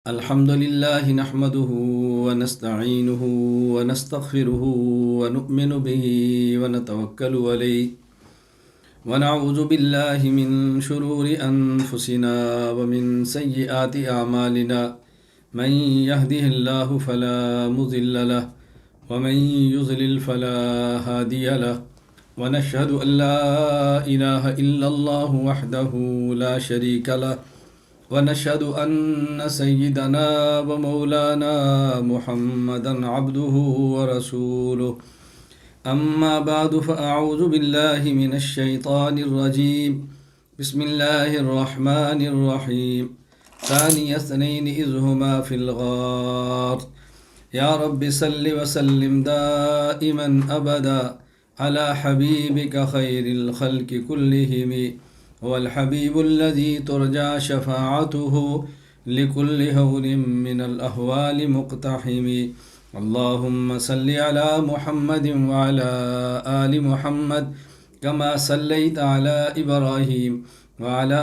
الحمد لله نحمده ونستعينه ونستغفره ونؤمن به ونتوكل عليه ونعوذ بالله من شرور أنفسنا ومن سيئات أعمالنا من يهده الله فلا مضل له ومن يضلل فلا هادي له ونشهد أن لا إله إلا الله وحده لا شريك له ونشهد أن سيدنا ومولانا محمدا عبده ورسوله أما بعد فأعوذ بالله من الشيطان الرجيم بسم الله الرحمن الرحيم ثاني اثنين إذ هما في الغار يا رب صل وسلم دائما أبدا على حبيبك خير الخلق كلهم هو الحبيب الذي ترجى شفاعته لكل هول من الأهوال مقتحم اللهم صل على محمد وعلى آل محمد كما صليت على إبراهيم وعلى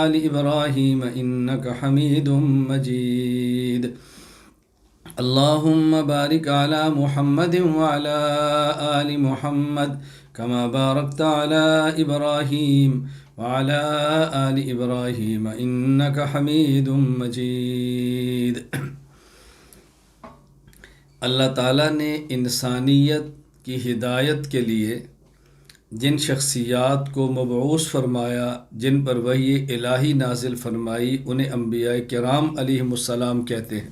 آل إبراهيم إنك حميد مجيد اللهم بارك على محمد وعلى آل محمد كما باركت على إبراهيم وعلى آل إبراهيم إنك حميد مجيد۔ اللہ تعالیٰ نے انسانیت کی ہدایت کے لیے جن شخصیات کو مبعوث فرمایا، جن پر وحی الہی نازل فرمائی، انہیں انبیاء کرام علیہم السلام کہتے ہیں۔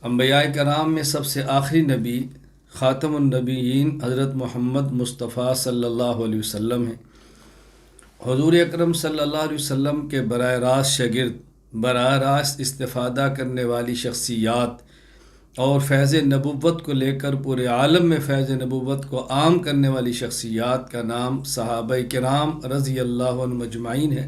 انبیاء کرام میں سب سے آخری نبی خاتم النبیین حضرت محمد مصطفیٰ صلی اللہ علیہ وسلم ہیں۔ حضور اکرم صلی اللہ علیہ وسلم کے براہ راست شاگرد، براہ راست استفادہ کرنے والی شخصیات اور فیض نبوت کو لے کر پورے عالم میں فیض نبوت کو عام کرنے والی شخصیات کا نام صحابہ کرام رضی اللہ عنہ مجمعین ہے۔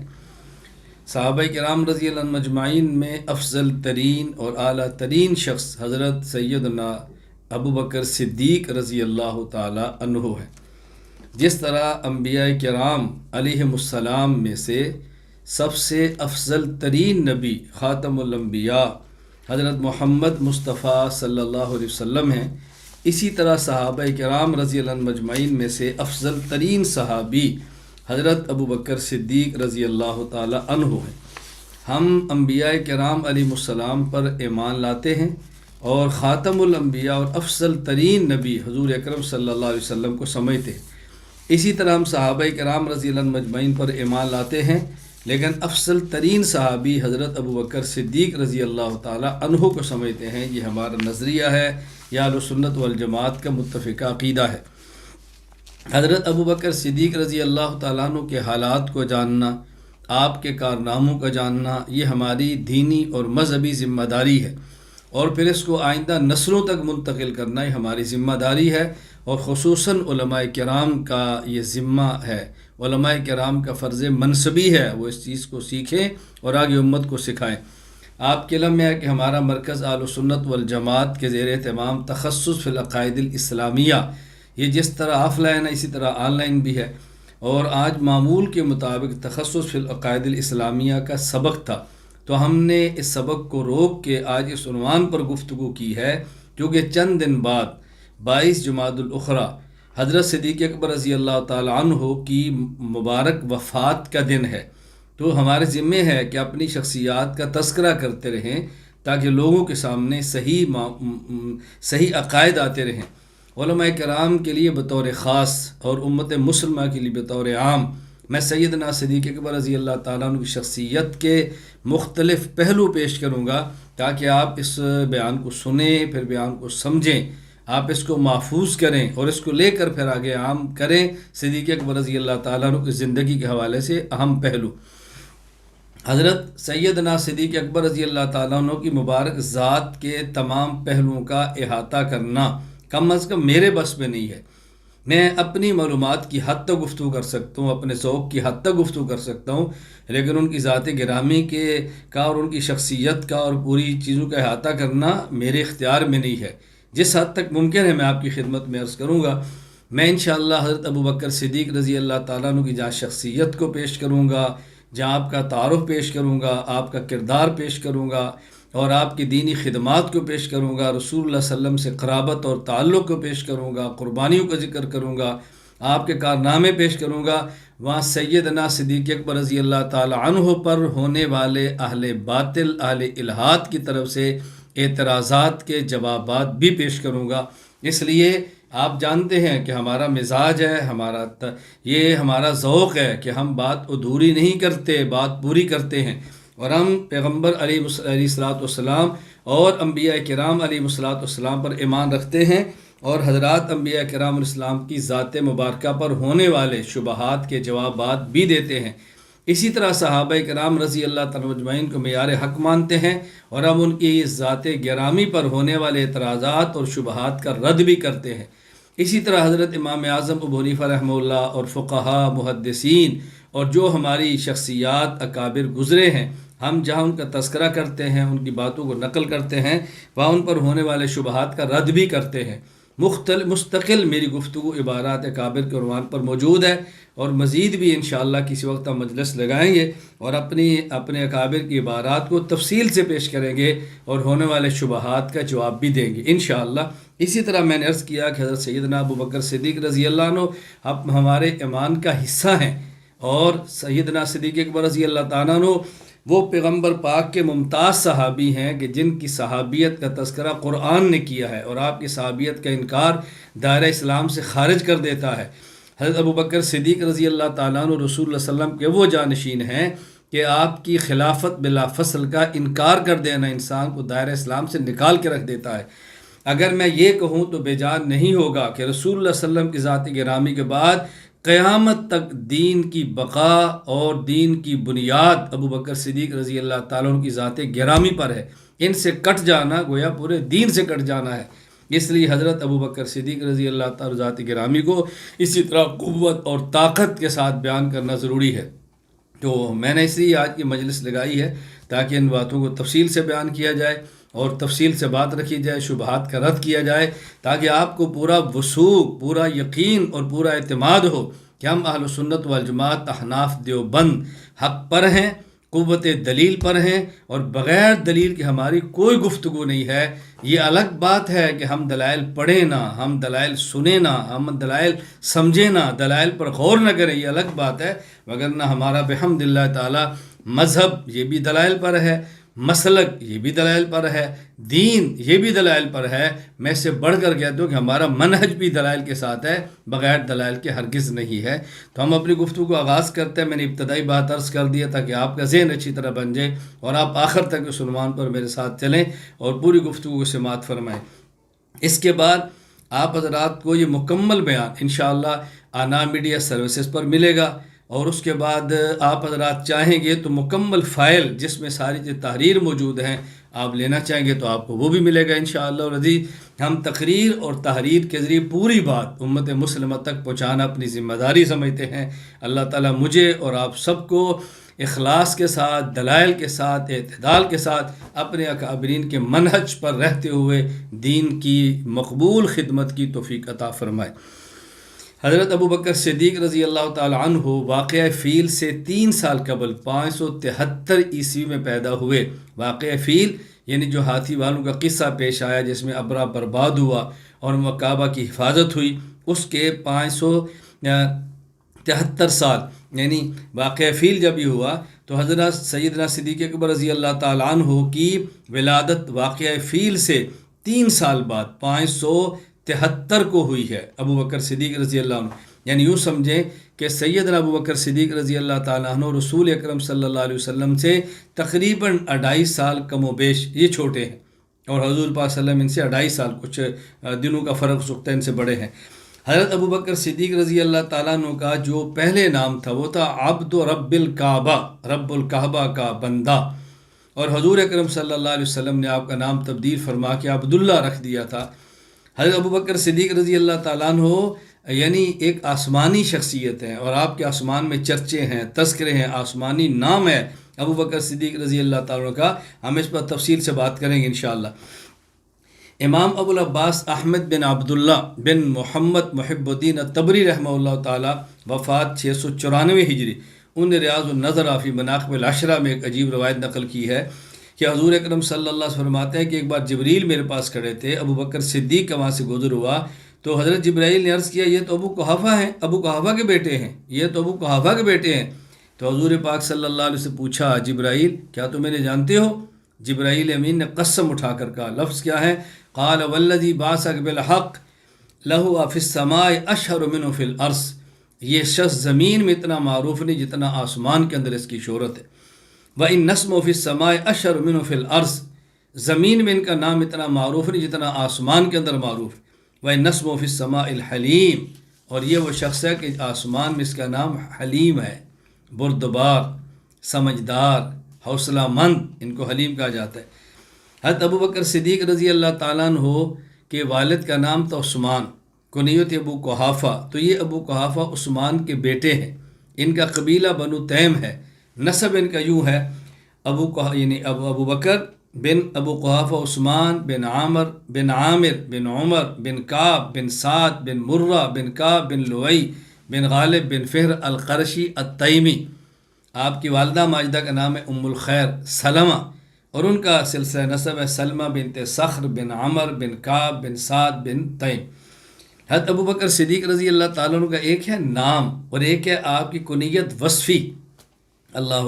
صحابہ کرام رضی اللہ عنہ مجمعین میں افضل ترین اور اعلیٰ ترین شخص حضرت سیدنا ابو بکر صدیق رضی اللہ تعالی عنہ ہے۔ جس طرح انبیاء کرام علیہم السلام میں سے سب سے افضل ترین نبی خاتم الانبیاء حضرت محمد مصطفیٰ صلی اللہ علیہ وسلم ہیں، اسی طرح صحابہ کرام رضی اللہ عنہ مجمعین میں سے افضل ترین صحابی حضرت ابو بکر صدیق رضی اللہ تعالی عنہ ہیں۔ ہم انبیاء کرام علیہ السلام پر ایمان لاتے ہیں اور خاتم الانبیاء اور افضل ترین نبی حضور اکرم صلی اللہ علیہ وسلم کو سمجھتے ہیں۔ اسی طرح ہم صحابہ کرام رضی اللہ عنہ مجمعین پر ایمان لاتے ہیں، لیکن افضل ترین صحابی حضرت ابو بکر صدیق رضی اللہ تعالی عنہ کو سمجھتے ہیں۔ یہ ہمارا نظریہ ہے، یہ اہل سنت والجماعت کا متفقہ عقیدہ ہے۔ حضرت ابو بکر صدیق رضی اللہ تعالیٰ عنہ کے حالات کو جاننا، آپ کے کارناموں کا جاننا، یہ ہماری دینی اور مذہبی ذمہ داری ہے، اور پھر اس کو آئندہ نسلوں تک منتقل کرنا یہ ہماری ذمہ داری ہے، اور خصوصاً علماء کرام کا یہ ذمہ ہے، علماء کرام کا فرض منصبی ہے وہ اس چیز کو سیکھیں اور آگے امت کو سکھائیں۔ آپ کے علم میں ہے کہ ہمارا مرکز اہل سنت والجماعت کے زیر اہتمام تخصص فی العقائد الاسلامیہ، یہ جس طرح آف لائن ہے اسی طرح آن لائن بھی ہے، اور آج معمول کے مطابق تخصص فی العقائد الاسلامیہ کا سبق تھا، تو ہم نے اس سبق کو روک کے آج اس عنوان پر گفتگو کی ہے، کیونکہ چند دن بعد 22 جمادی الاخری حضرت صدیق اکبر رضی اللہ تعالی عنہ کی مبارک وفات کا دن ہے۔ تو ہمارے ذمہ ہے کہ اپنی شخصیات کا تذکرہ کرتے رہیں تاکہ لوگوں کے سامنے صحیح عقائد آتے رہیں۔ علماء کرام کے لیے بطور خاص اور امت مسلمہ کے لیے بطور عام میں سیدنا صدیق اکبر رضی اللہ تعالیٰ عنہ کی شخصیت کے مختلف پہلو پیش کروں گا تاکہ آپ اس بیان کو سنیں، پھر بیان کو سمجھیں، آپ اس کو محفوظ کریں اور اس کو لے کر پھر آگے عام کریں۔ صدیق اکبر رضی اللہ تعالیٰ عنہ کی زندگی کے حوالے سے اہم پہلو، حضرت سیدنا صدیق اکبر رضی اللہ تعالیٰ عنہ کی مبارک ذات کے تمام پہلوؤں کا احاطہ کرنا کم از کم میرے بس میں نہیں ہے۔ میں اپنی معلومات کی حد تک گفتگو کر سکتا ہوں، اپنے ذوق کی حد تک گفتگو کر سکتا ہوں، لیکن ان کی ذات گرامی کا اور ان کی شخصیت کا اور پوری چیزوں کا احاطہ کرنا میرے اختیار میں نہیں ہے۔ جس حد تک ممکن ہے میں آپ کی خدمت میں عرض کروں گا۔ میں انشاءاللہ حضرت ابو بکر صدیق رضی اللہ تعالیٰ عنہ کی جہاں شخصیت کو پیش کروں گا، جہاں آپ کا تعارف پیش کروں گا، آپ کا کردار پیش کروں گا، اور آپ کی دینی خدمات کو پیش کروں گا، رسول اللہ صلی اللہ علیہ وسلم سے قرابت اور تعلق کو پیش کروں گا، قربانیوں کا ذکر کروں گا، آپ کے کارنامے پیش کروں گا، وہاں سیدنا صدیق اکبر رضی اللہ تعالی عنہ پر ہونے والے اہل باطل، اہل الحاد کی طرف سے اعتراضات کے جوابات بھی پیش کروں گا۔ اس لیے آپ جانتے ہیں کہ ہمارا مزاج ہے، یہ ہمارا ذوق ہے کہ ہم بات ادھوری نہیں کرتے، بات پوری کرتے ہیں، اور ہم پیغمبر علیہ الصلوۃ والسلام اور انبیاء کرام علیہ الصلوۃ والسلام پر ایمان رکھتے ہیں، اور حضرات انبیاء کرام علیہ السلام کی ذات مبارکہ پر ہونے والے شبہات کے جوابات بھی دیتے ہیں۔ اسی طرح صحابہ کرام رضی اللہ تعالیٰ اجمعین کو معیار حق مانتے ہیں، اور ہم ان کی ذات گرامی پر ہونے والے اعتراضات اور شبہات کا رد بھی کرتے ہیں۔ اسی طرح حضرت امام اعظم ابو حنیفہ رحمہ اللہ اور فقہاء، محدثین اور جو ہماری شخصیات اکابر گزرے ہیں، ہم جہاں ان کا تذکرہ کرتے ہیں، ان کی باتوں کو نقل کرتے ہیں، وہاں ان پر ہونے والے شبہات کا رد بھی کرتے ہیں۔ مستقل میری گفتگو عبارات اکابر کے عنوان پر موجود ہے، اور مزید بھی انشاءاللہ کسی وقت ہم مجلس لگائیں گے اور اپنے اکابر کی عبارات کو تفصیل سے پیش کریں گے اور ہونے والے شبہات کا جواب بھی دیں گے انشاءاللہ۔ اسی طرح میں نے عرض کیا کہ حضرت سیدنا ابو بکر صدیق رضی اللہ عنہ اب ہمارے ایمان کا حصہ ہیں، اور سیدنا صدیق اکبر رضی اللہ تعالیٰ عنہ وہ پیغمبر پاک کے ممتاز صحابی ہیں کہ جن کی صحابیت کا تذکرہ قرآن نے کیا ہے، اور آپ کی صحابیت کا انکار دائرہ اسلام سے خارج کر دیتا ہے۔ حضرت ابو بکر صدیق رضی اللہ تعالیٰ عنہ رسول اللہ صلی اللہ علیہ وسلم کے وہ جانشین ہیں کہ آپ کی خلافت بلا فصل کا انکار کر دینا انسان کو دائرہ اسلام سے نکال کے رکھ دیتا ہے۔ اگر میں یہ کہوں تو بے جان نہیں ہوگا کہ رسول اللہ صلی اللہ علیہ وسلم کی ذات گرامی کے بعد قیامت تک دین کی بقا اور دین کی بنیاد ابو بکر صدیق رضی اللہ تعالیٰ عنہ کی ذات گرامی پر ہے۔ ان سے کٹ جانا گویا پورے دین سے کٹ جانا ہے۔ اس لیے حضرت ابو بکر صدیق رضی اللہ تعالیٰ ذات گرامی کو اسی طرح قوت اور طاقت کے ساتھ بیان کرنا ضروری ہے۔ تو میں نے اس لیے آج کی مجلس لگائی ہے تاکہ ان باتوں کو تفصیل سے بیان کیا جائے اور تفصیل سے بات رکھی جائے، شبہات کا رد کیا جائے، تاکہ آپ کو پورا وثوق، پورا یقین اور پورا اعتماد ہو کہ ہم اہل سنت والجماعت احناف دیوبند حق پر ہیں، قوت دلیل پر ہیں، اور بغیر دلیل کے ہماری کوئی گفتگو نہیں ہے۔ یہ الگ بات ہے کہ ہم دلائل پڑھیں نہ، ہم دلائل سنیں نہ، ہم دلائل سمجھیں نہ، دلائل پر غور نہ کریں، یہ الگ بات ہے، وگرنہ ہمارا بحمد اللہ تعالی مذہب یہ بھی دلائل پر ہے، مسلک یہ بھی دلائل پر ہے، دین یہ بھی دلائل پر ہے۔ میں اس سے بڑھ کر کہتا ہوں کہ ہمارا منہج بھی دلائل کے ساتھ ہے، بغیر دلائل کے ہرگز نہیں ہے۔ تو ہم اپنی گفتگو کو آغاز کرتے ہیں۔ میں نے ابتدائی بات عرض کر دیا تاکہ آپ کا ذہن اچھی طرح بن جائے اور آپ آخر تک اس عنوان پر میرے ساتھ چلیں اور پوری گفتگو کو سماعت فرمائیں۔ اس کے بعد آپ حضرات کو یہ مکمل بیان انشاءاللہ آنا میڈیا سروسز پر ملے گا، اور اس کے بعد آپ حضرات چاہیں گے تو مکمل فائل جس میں ساری تحریر موجود ہیں آپ لینا چاہیں گے تو آپ کو وہ بھی ملے گا انشاءاللہ العزیز۔ ہم تقریر اور تحریر کے ذریعے پوری بات امت مسلمہ تک پہنچانا اپنی ذمہ داری سمجھتے ہیں۔ اللہ تعالیٰ مجھے اور آپ سب کو اخلاص کے ساتھ، دلائل کے ساتھ، اعتدال کے ساتھ اپنے اکابرین کے منہج پر رہتے ہوئے دین کی مقبول خدمت کی توفیق عطا فرمائے۔ حضرت ابو بکر صدیق رضی اللہ تعالی عنہ واقعہ فیل سے 3 سال قبل 573 عیسوی میں پیدا ہوئے۔ واقعہ فیل یعنی جو ہاتھی والوں کا قصہ پیش آیا جس میں ابرا برباد ہوا اور کعبہ کی حفاظت ہوئی، اس کے 573 سال یعنی واقعہ فیل جب یہ ہوا تو حضرت سیدنا صدیق اکبر رضی اللہ تعالی عنہ کی ولادت واقعہ فیل سے 3 سال بعد 573 کو ہوئی ہے ابو بکر صدیق رضی اللہ عنہ۔ یعنی یوں سمجھیں کہ سیدنا ابو بکر صدیق رضی اللہ تعالیٰ عنہ رسول اکرم صلی اللہ علیہ وسلم سے تقریباً 2.5 سال کم و بیش یہ چھوٹے ہیں، اور حضور پاک صلی اللہ علیہ وسلم ان سے 2.5 سال کچھ دنوں کا فرق سکتا ہے، ان سے بڑے ہیں۔ حضرت ابو بکر صدیق رضی اللہ تعالیٰ عنہ کا جو پہلے نام تھا وہ تھا عبد رب الکعبہ، رب الکعبہ کا بندہ، اور حضور اکرم صلی اللہ علیہ وسلم نے آپ کا نام تبدیل فرما کے عبداللہ رکھ دیا تھا۔ حضرت ابو بکر صدیق رضی اللہ تعالیٰ عنہ یعنی ایک آسمانی شخصیت ہے، اور آپ کے آسمان میں چرچے ہیں، تذکرے ہیں، آسمانی نام ہے ابو بکر صدیق رضی اللہ تعالیٰ عنہ کا۔ ہم اس پر تفصیل سے بات کریں گے انشاءاللہ۔ امام ابو العباس احمد بن عبداللہ بن محمد محب الدین الطبری رحمہ اللہ تعالیٰ وفات 694 ہجری، ان نے ریاض النظر فی مناقب العشرہ میں ایک عجیب روایت نقل کی ہے کہ حضور اکرم صلی اللہ علیہ وسلم فرماتے ہیں کہ ایک بار جبریل میرے پاس کھڑے تھے، ابو بکر صدیق کا وہاں سے گزر ہوا تو حضرت جبرائیل نے عرض کیا یہ تو ابو قحافہ ہیں، ابو قحافہ کے بیٹے ہیں، یہ تو ابو قحافہ کے بیٹے ہیں۔ تو حضور پاک صلی اللہ علیہ وسلم سے پوچھا جبرائیل کیا تم انہیں جانتے ہو؟ جبرائیل امین نے قسم اٹھا کر کہا، لفظ کیا ہے؟ قال والذی بعثک بالحق لہو فی السماء اشہر منہ فی الارض، یہ شخص زمین میں اتنا معروف نہیں جتنا آسمان کے اندر اس کی شہرت ہے۔ وَإِن نَسْمُ فِي السَّمَاءِ أَشْهَرُ مِنْهُ فِي الْأَرْضِ، زمین میں ان کا نام اتنا معروف نہیں جتنا آسمان کے اندر معروف ہے۔ وَإِن نَسْمُ فِي السَّمَاءِ الْحَلِيمِ، اور یہ وہ شخص ہے کہ آسمان میں اس کا نام حلیم ہے، بردبار، سمجھدار، حوصلہ مند، ان کو حلیم کہا جاتا ہے۔ حضرت ابو بکر صدیق رضی اللہ تعالیٰ عنہ کے والد کا نام تھا عثمان، کنیت ابو قحافہ، تو یہ ابو قحافہ عثمان کے بیٹے ہیں، ان کا قبیلہ بنو تیم ہے، نسب ان کا یوں ہے ابو بکر بن ابو قحافہ عثمان بن عامر بن عمر بن کعب بن سعد بن مرہ بن کعب بن لؤی بن غالب بن فہر القرشی التیمی۔ آپ کی والدہ ماجدہ کا نام ہے ام الخیر سلمہ، اور ان کا سلسلہ نسب ہے سلمہ بنت صخر بن عمر بن کعب بن سعد بن تیم۔ حضرت ابو بکر صدیق رضی اللہ تعالیٰ عنہ کا ایک ہے نام اور ایک ہے آپ کی کنیت وصفی، اللہ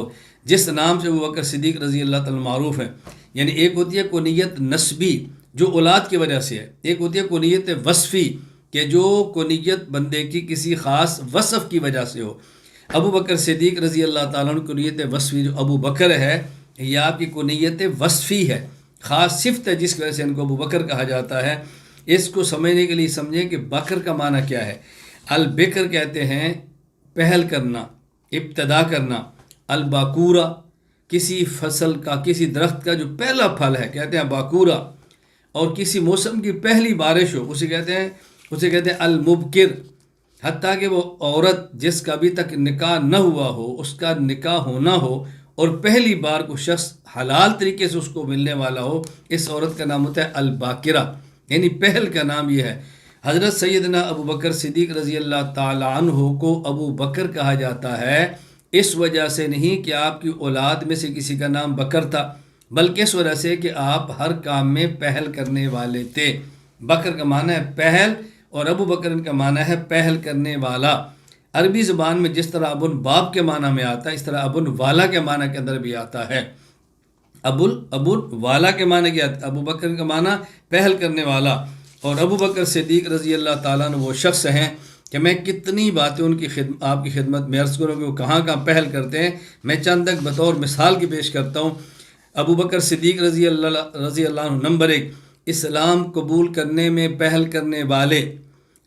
جس نام سے ابو بکر صدیق رضی اللہ تعالیٰ معروف ہے، یعنی ایک ہوتی ہے کنیت نسبی جو اولاد کی وجہ سے ہے، ایک ہوتی ہے کنیت وصفی کہ جو کنیت بندے کی کسی خاص وصف کی وجہ سے ہو۔ ابو بکر صدیق رضی اللہ تعالیٰ عنہ کنیت وصفی جو ابو بکر ہے یہ آپ کی کنیت وصفی ہے، خاص صفت ہے جس کی وجہ سے ان کو ابو بکر کہا جاتا ہے۔ اس کو سمجھنے کے لیے سمجھیں کہ بکر کا معنی کیا ہے۔ البکر کہتے ہیں پہل کرنا، ابتدا کرنا، الباکورہ کسی فصل کا، کسی درخت کا جو پہلا پھل ہے کہتے ہیں باکورہ، اور کسی موسم کی پہلی بارش ہو اسے کہتے ہیں المبکر۔ حتیٰ کہ وہ عورت جس کا ابھی تک نکاح نہ ہوا ہو اس کا نکاح ہونا ہو اور پہلی بار کو شخص حلال طریقے سے اس کو ملنے والا ہو، اس عورت کا نام ہوتا ہے الباکرہ، یعنی پہل کا نام یہ ہے۔ حضرت سیدنا ابو بکر صدیق رضی اللہ تعالی عنہ کو ابو بکر کہا جاتا ہے اس وجہ سے نہیں کہ آپ کی اولاد میں سے کسی کا نام بکر تھا، بلکہ اس وجہ سے کہ آپ ہر کام میں پہل کرنے والے تھے۔ بکر کا معنی ہے پہل اور ابو بکر کا معنی ہے پہل کرنے والا۔ عربی زبان میں جس طرح ابن باپ کے معنی میں آتا ہے اس طرح ابن والا کے معنی کے اندر بھی آتا ہے۔ ابن والا کے معنی کیا ہے؟ ابو بکر کا معنی پہل کرنے والا، اور ابو بکر صدیق رضی اللہ تعالیٰ عنہ وہ شخص ہیں کہ میں کتنی باتیں ان کی آپ کی خدمت میں عرض کروں کہ وہ کہاں کہاں پہل کرتے ہیں۔ میں چند ایک بطور مثال کی پیش کرتا ہوں۔ ابو بکر صدیق رضی اللہ عنہ نمبر 1 اسلام قبول کرنے میں پہل کرنے والے،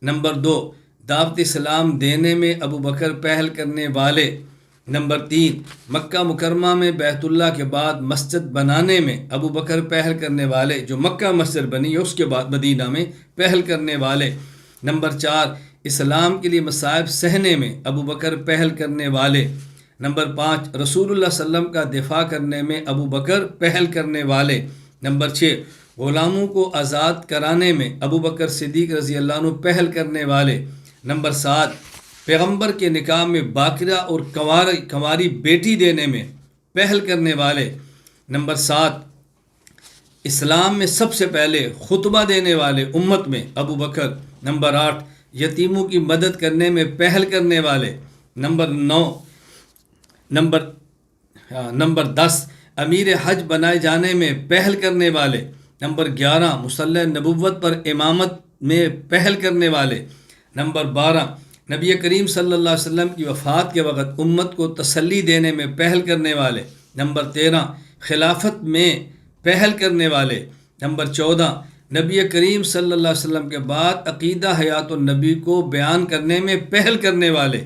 نمبر 2 دعوت اسلام دینے میں ابو بکر پہل کرنے والے، نمبر 3 مکہ مکرمہ میں بیت اللہ کے بعد مسجد بنانے میں ابو بکر پہل کرنے والے، جو مکہ مسجد بنی ہے اس کے بعد مدینہ میں پہل کرنے والے، نمبر 4 اسلام کے لیے مصائب سہنے میں ابو بکر پہل کرنے والے، نمبر 5 رسول اللہ صلی اللہ علیہ وسلم کا دفاع کرنے میں ابو بکر پہل کرنے والے، نمبر 6 غلاموں کو آزاد کرانے میں ابو بکر صدیق رضی اللہ عنہ پہل کرنے والے، نمبر 7 پیغمبر کے نکاح میں باکرہ اور کنواری بیٹی دینے میں پہل کرنے والے، نمبر 7 اسلام میں سب سے پہلے خطبہ دینے والے امت میں ابو بکر، نمبر 8 یتیموں کی مدد کرنے میں پہل کرنے والے، نمبر 10 امیر حج بنائے جانے میں پہل کرنے والے، نمبر 11 مصلی نبوت پر امامت میں پہل کرنے والے، نمبر 12 نبی کریم صلی اللہ علیہ وسلم کی وفات کے وقت امت کو تسلی دینے میں پہل کرنے والے، نمبر 13 خلافت میں پہل کرنے والے، نمبر 14 نبی کریم صلی اللہ علیہ وسلم کے بعد عقیدہ حیات النبی کو بیان کرنے میں پہل کرنے والے،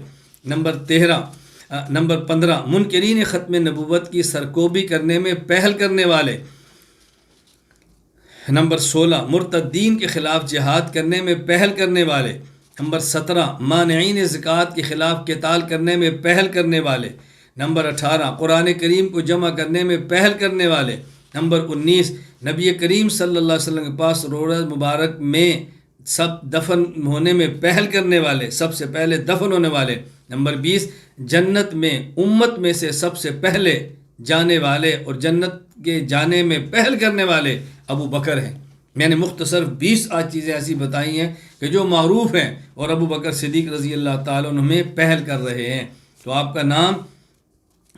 نمبر 15 منکرین ختم نبوت کی سرکوبی کرنے میں پہل کرنے والے، نمبر 16 مرتدین کے خلاف جہاد کرنے میں پہل کرنے والے، نمبر 17 مانعین زکوٰۃ کے خلاف قتال کرنے میں پہل کرنے والے، نمبر 18 قرآن کریم کو جمع کرنے میں پہل کرنے والے، نمبر 19 نبی کریم صلی اللہ علیہ وسلم کے پاس روضہ مبارک میں سب دفن ہونے میں پہل کرنے والے، سب سے پہلے دفن ہونے والے، نمبر 20 جنت میں امت میں سے سب سے پہلے جانے والے اور جنت کے جانے میں پہل کرنے والے ابو بکر ہیں۔ میں نے مختصر 20 آج چیزیں ایسی بتائی ہیں کہ جو معروف ہیں اور ابو بکر صدیق رضی اللہ تعالیٰ عنہ میں پہل کر رہے ہیں۔ تو آپ کا نام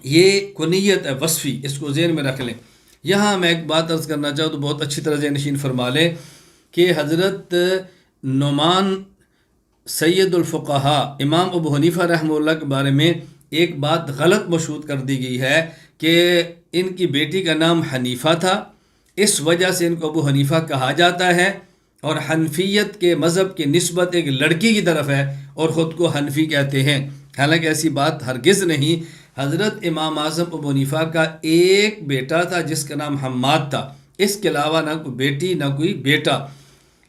یہ کنیت ہے وصفی، اس کو ذہن میں رکھ لیں۔ یہاں میں ایک بات عرض کرنا چاہوں تو بہت اچھی طرح ذہن نشین فرما لیں کہ حضرت نعمان سید الفقہا امام ابو حنیفہ رحمہ اللہ کے بارے میں ایک بات غلط مشہور کر دی گئی ہے کہ ان کی بیٹی کا نام حنیفہ تھا، اس وجہ سے ان کو ابو حنیفہ کہا جاتا ہے، اور حنفیت کے مذہب کی نسبت ایک لڑکی کی طرف ہے اور خود کو حنفی کہتے ہیں، حالانکہ ایسی بات ہرگز نہیں۔ حضرت امام اعظم ابو حنیفہ کا ایک بیٹا تھا جس کا نام حماد تھا، اس کے علاوہ نہ کوئی بیٹی نہ کوئی بیٹا۔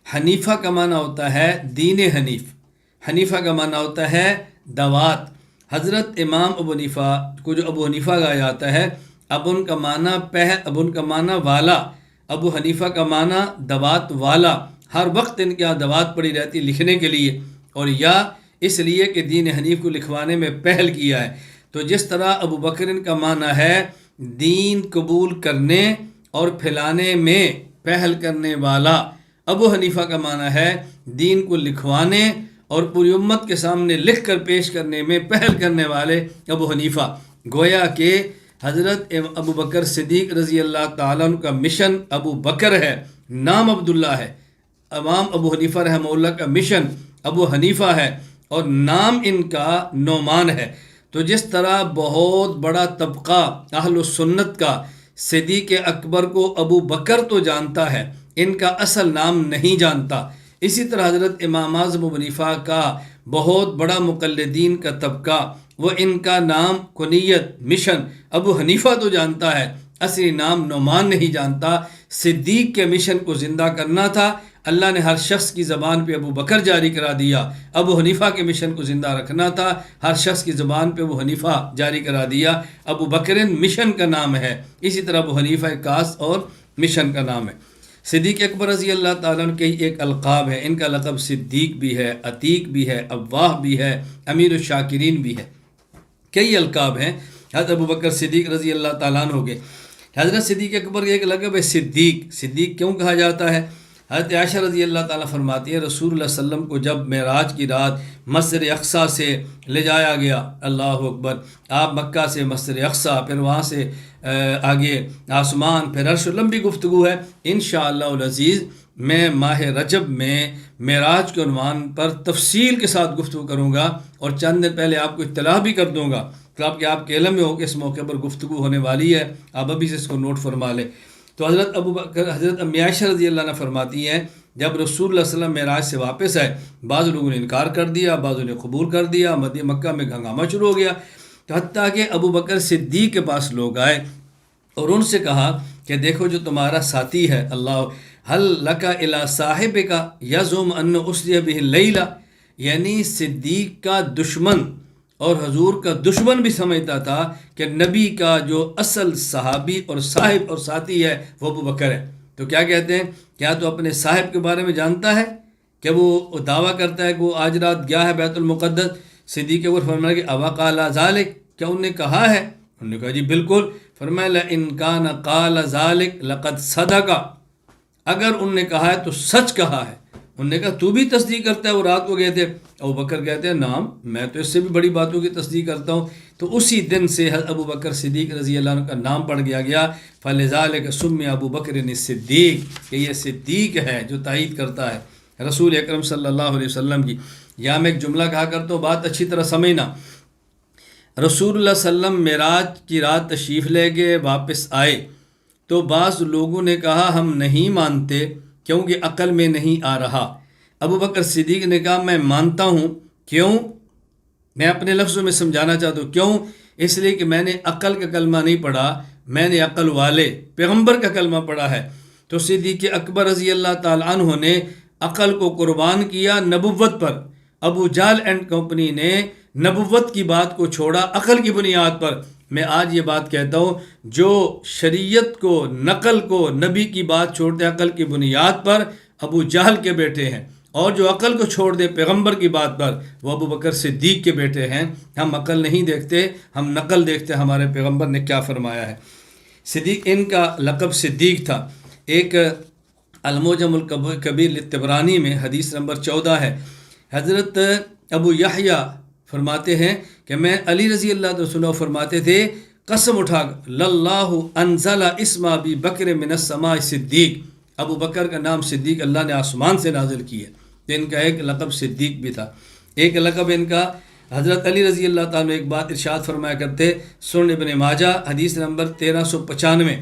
حنیفہ کا معنی ہوتا ہے دین حنیف، حنیفہ کا معنی ہوتا ہے دوات۔ حضرت امام ابو حنیفہ کو جو ابو حنیفہ کہا جاتا ہے، اب ان کا معنی والا، ابو حنیفہ کا معنی دوات والا۔ ہر وقت ان کے یہاں دوات پڑی رہتی لکھنے کے لیے، اور یا اس لیے کہ دین حنیف کو لکھوانے میں پہل کیا ہے۔ تو جس طرح ابو بکر کا معنی ہے دین قبول کرنے اور پھیلانے میں پہل کرنے والا، ابو حنیفہ کا معنی ہے دین کو لکھوانے اور پوری امت کے سامنے لکھ کر پیش کرنے میں پہل کرنے والے ابو حنیفہ۔ گویا کہ حضرت ابو بکر صدیق رضی اللہ تعالیٰ عنہ کا مشن ابو بکر ہے، نام عبداللہ ہے۔ امام ابو حنیفہ رحمہ اللہ کا مشن ابو حنیفہ ہے اور نام ان کا نعمان ہے۔ تو جس طرح بہت بڑا طبقہ اہل السنت کا صدیق اکبر کو ابو بکر تو جانتا ہے، ان کا اصل نام نہیں جانتا، اسی طرح حضرت امام اعظم ابو حنیفہ کا بہت بڑا مقلدین کا طبقہ وہ ان کا نام کنیت مشن ابو حنیفہ تو جانتا ہے، اصلی نام نعمان نہیں جانتا۔ صدیق کے مشن کو زندہ کرنا تھا، اللہ نے ہر شخص کی زبان پہ ابو بکر جاری کرا دیا۔ ابو حنیفہ کے مشن کو زندہ رکھنا تھا، ہر شخص کی زبان پہ ابو حنیفہ جاری کرا دیا۔ ابو بکر مشن کا نام ہے، اسی طرح ابو حنیفہ کاس اور مشن کا نام ہے۔ صدیق اکبر رضی اللہ تعالیٰ عنہ کے ایک القاب ہے، ان کا لقب صدیق بھی ہے، عتیق بھی ہے، اواہ بھی ہے، امیر الشاکرین بھی ہے، کئی القاب ہیں حضرت ابو بکر صدیق رضی اللہ تعالیٰ عنہ کے۔ حضرت صدیق اکبر کا ایک لقب ہے صدیق۔ صدیق کیوں کہا جاتا ہے؟ حضرت عائشہ رضی اللہ تعالیٰ فرماتی ہے رسول اللہ صلی اللہ علیہ وسلم کو جب معراج کی رات مسجد اقصیٰ سے لے جایا گیا، اللہ اکبر، آپ مکہ سے مسجد اقصیٰ، پھر وہاں سے آگے آسمان، پھر عرش، لمبی گفتگو ہے۔ انشاءاللہ العزیز میں ماہ رجب میں معراج کے عنوان پر تفصیل کے ساتھ گفتگو کروں گا، اور چند دن پہلے آپ کو اطلاع بھی کر دوں گا تو آپ کے علم میں ہو کہ اس موقع پر گفتگو ہونے والی ہے، آپ ابھی سے اس کو نوٹ فرما لیں۔ تو حضرت امی عائشہ رضی اللہ عنہ فرماتی ہیں جب رسول اللہ صلی اللہ علیہ وسلم معراج سے واپس آئے، بعض لوگوں نے انکار کر دیا، بعضوں نے قبول کر دیا، مکہ میں ہنگامہ شروع ہو گیا، تو حتیٰ کہ ابو بکر صدیق کے پاس لوگ آئے اور ان سے کہا کہ دیکھو جو تمہارا ساتھی ہے، اللہ حل لک الی صاحبک یزعم ان اسری بہ اللیلہ، یعنی صدیق کا دشمن اور حضور کا دشمن بھی سمجھتا تھا کہ نبی کا جو اصل صحابی اور صاحب اور ساتھی ہے وہ ابو بکر ہے۔ تو کیا کہتے ہیں، کیا تو اپنے صاحب کے بارے میں جانتا ہے کہ وہ دعویٰ کرتا ہے کہ وہ آج رات گیا ہے بیت المقدس؟ صدیق اکبر فرمایا کہ اوا قال ذلک، کیا انہوں نے کہا ہے؟ انہوں نے کہا جی بالکل۔ فرمایا لئن کان قال ذلک لقد صدق، اگر انہوں نے کہا ہے تو سچ کہا ہے۔ انہوں نے کہا تو بھی تصدیق کرتا ہے وہ رات کو گئے تھے؟ ابو بکر کہتے ہیں نعم، میں تو اس سے بھی بڑی باتوں کی تصدیق کرتا ہوں۔ تو اسی دن سے ابو بکر صدیق رضی اللہ عنہ کا نام پڑھ گیا فلذلک سمی ابو بکر صدیق، کہ یہ صدیق ہے جو تائید کرتا ہے رسول اکرم صلی اللہ علیہ وسلم کی۔ یا میں ایک جملہ کہا کرتا ہوں، بات اچھی طرح سمجھنا۔ رسول اللہ صلی اللہ علیہ وسلم معراج کی رات تشریف لے گئے، واپس آئے تو بعض لوگوں نے کہا ہم نہیں مانتے کیونکہ عقل میں نہیں آ رہا۔ ابو بکر صدیق نے کہا میں مانتا ہوں، کیوں؟ میں اپنے لفظوں میں سمجھانا چاہتا ہوں، کیوں؟ اس لیے کہ میں نے عقل کا کلمہ نہیں پڑھا، میں نے عقل والے پیغمبر کا کلمہ پڑھا ہے۔ تو صدیق اکبر رضی اللہ تعالیٰ عنہ نے عقل کو قربان کیا نبوت پر، ابو جہل اینڈ کمپنی نے نبوت کی بات کو چھوڑا عقل کی بنیاد پر۔ میں آج یہ بات کہتا ہوں، جو شریعت کو، نقل کو، نبی کی بات چھوڑتے عقل کی بنیاد پر، ابو جہل کے بیٹے ہیں، اور جو عقل کو چھوڑ دے پیغمبر کی بات پر وہ ابو بکر صدیق کے بیٹے ہیں۔ ہم عقل نہیں دیکھتے، ہم نقل دیکھتے ہمارے پیغمبر نے کیا فرمایا ہے۔ صدیق ان کا لقب صدیق تھا۔ ایک المعجم الکبیر للطبرانی میں حدیث نمبر 14 ہے، حضرت ابو یحییٰ فرماتے ہیں کہ میں علی رضی اللہ عنہ سنو فرماتے تھے قسم اٹھا للہ انزل اسم ابی بکر من السماء صدیق، ابو بکر کا نام صدیق اللہ نے آسمان سے نازل کیا۔ تو ان کا ایک لقب صدیق بھی تھا۔ ایک لقب ان کا حضرت علی رضی اللہ تعالیٰ ایک بات ارشاد فرمایا کرتے، سنن ابن ماجہ حدیث نمبر 1395،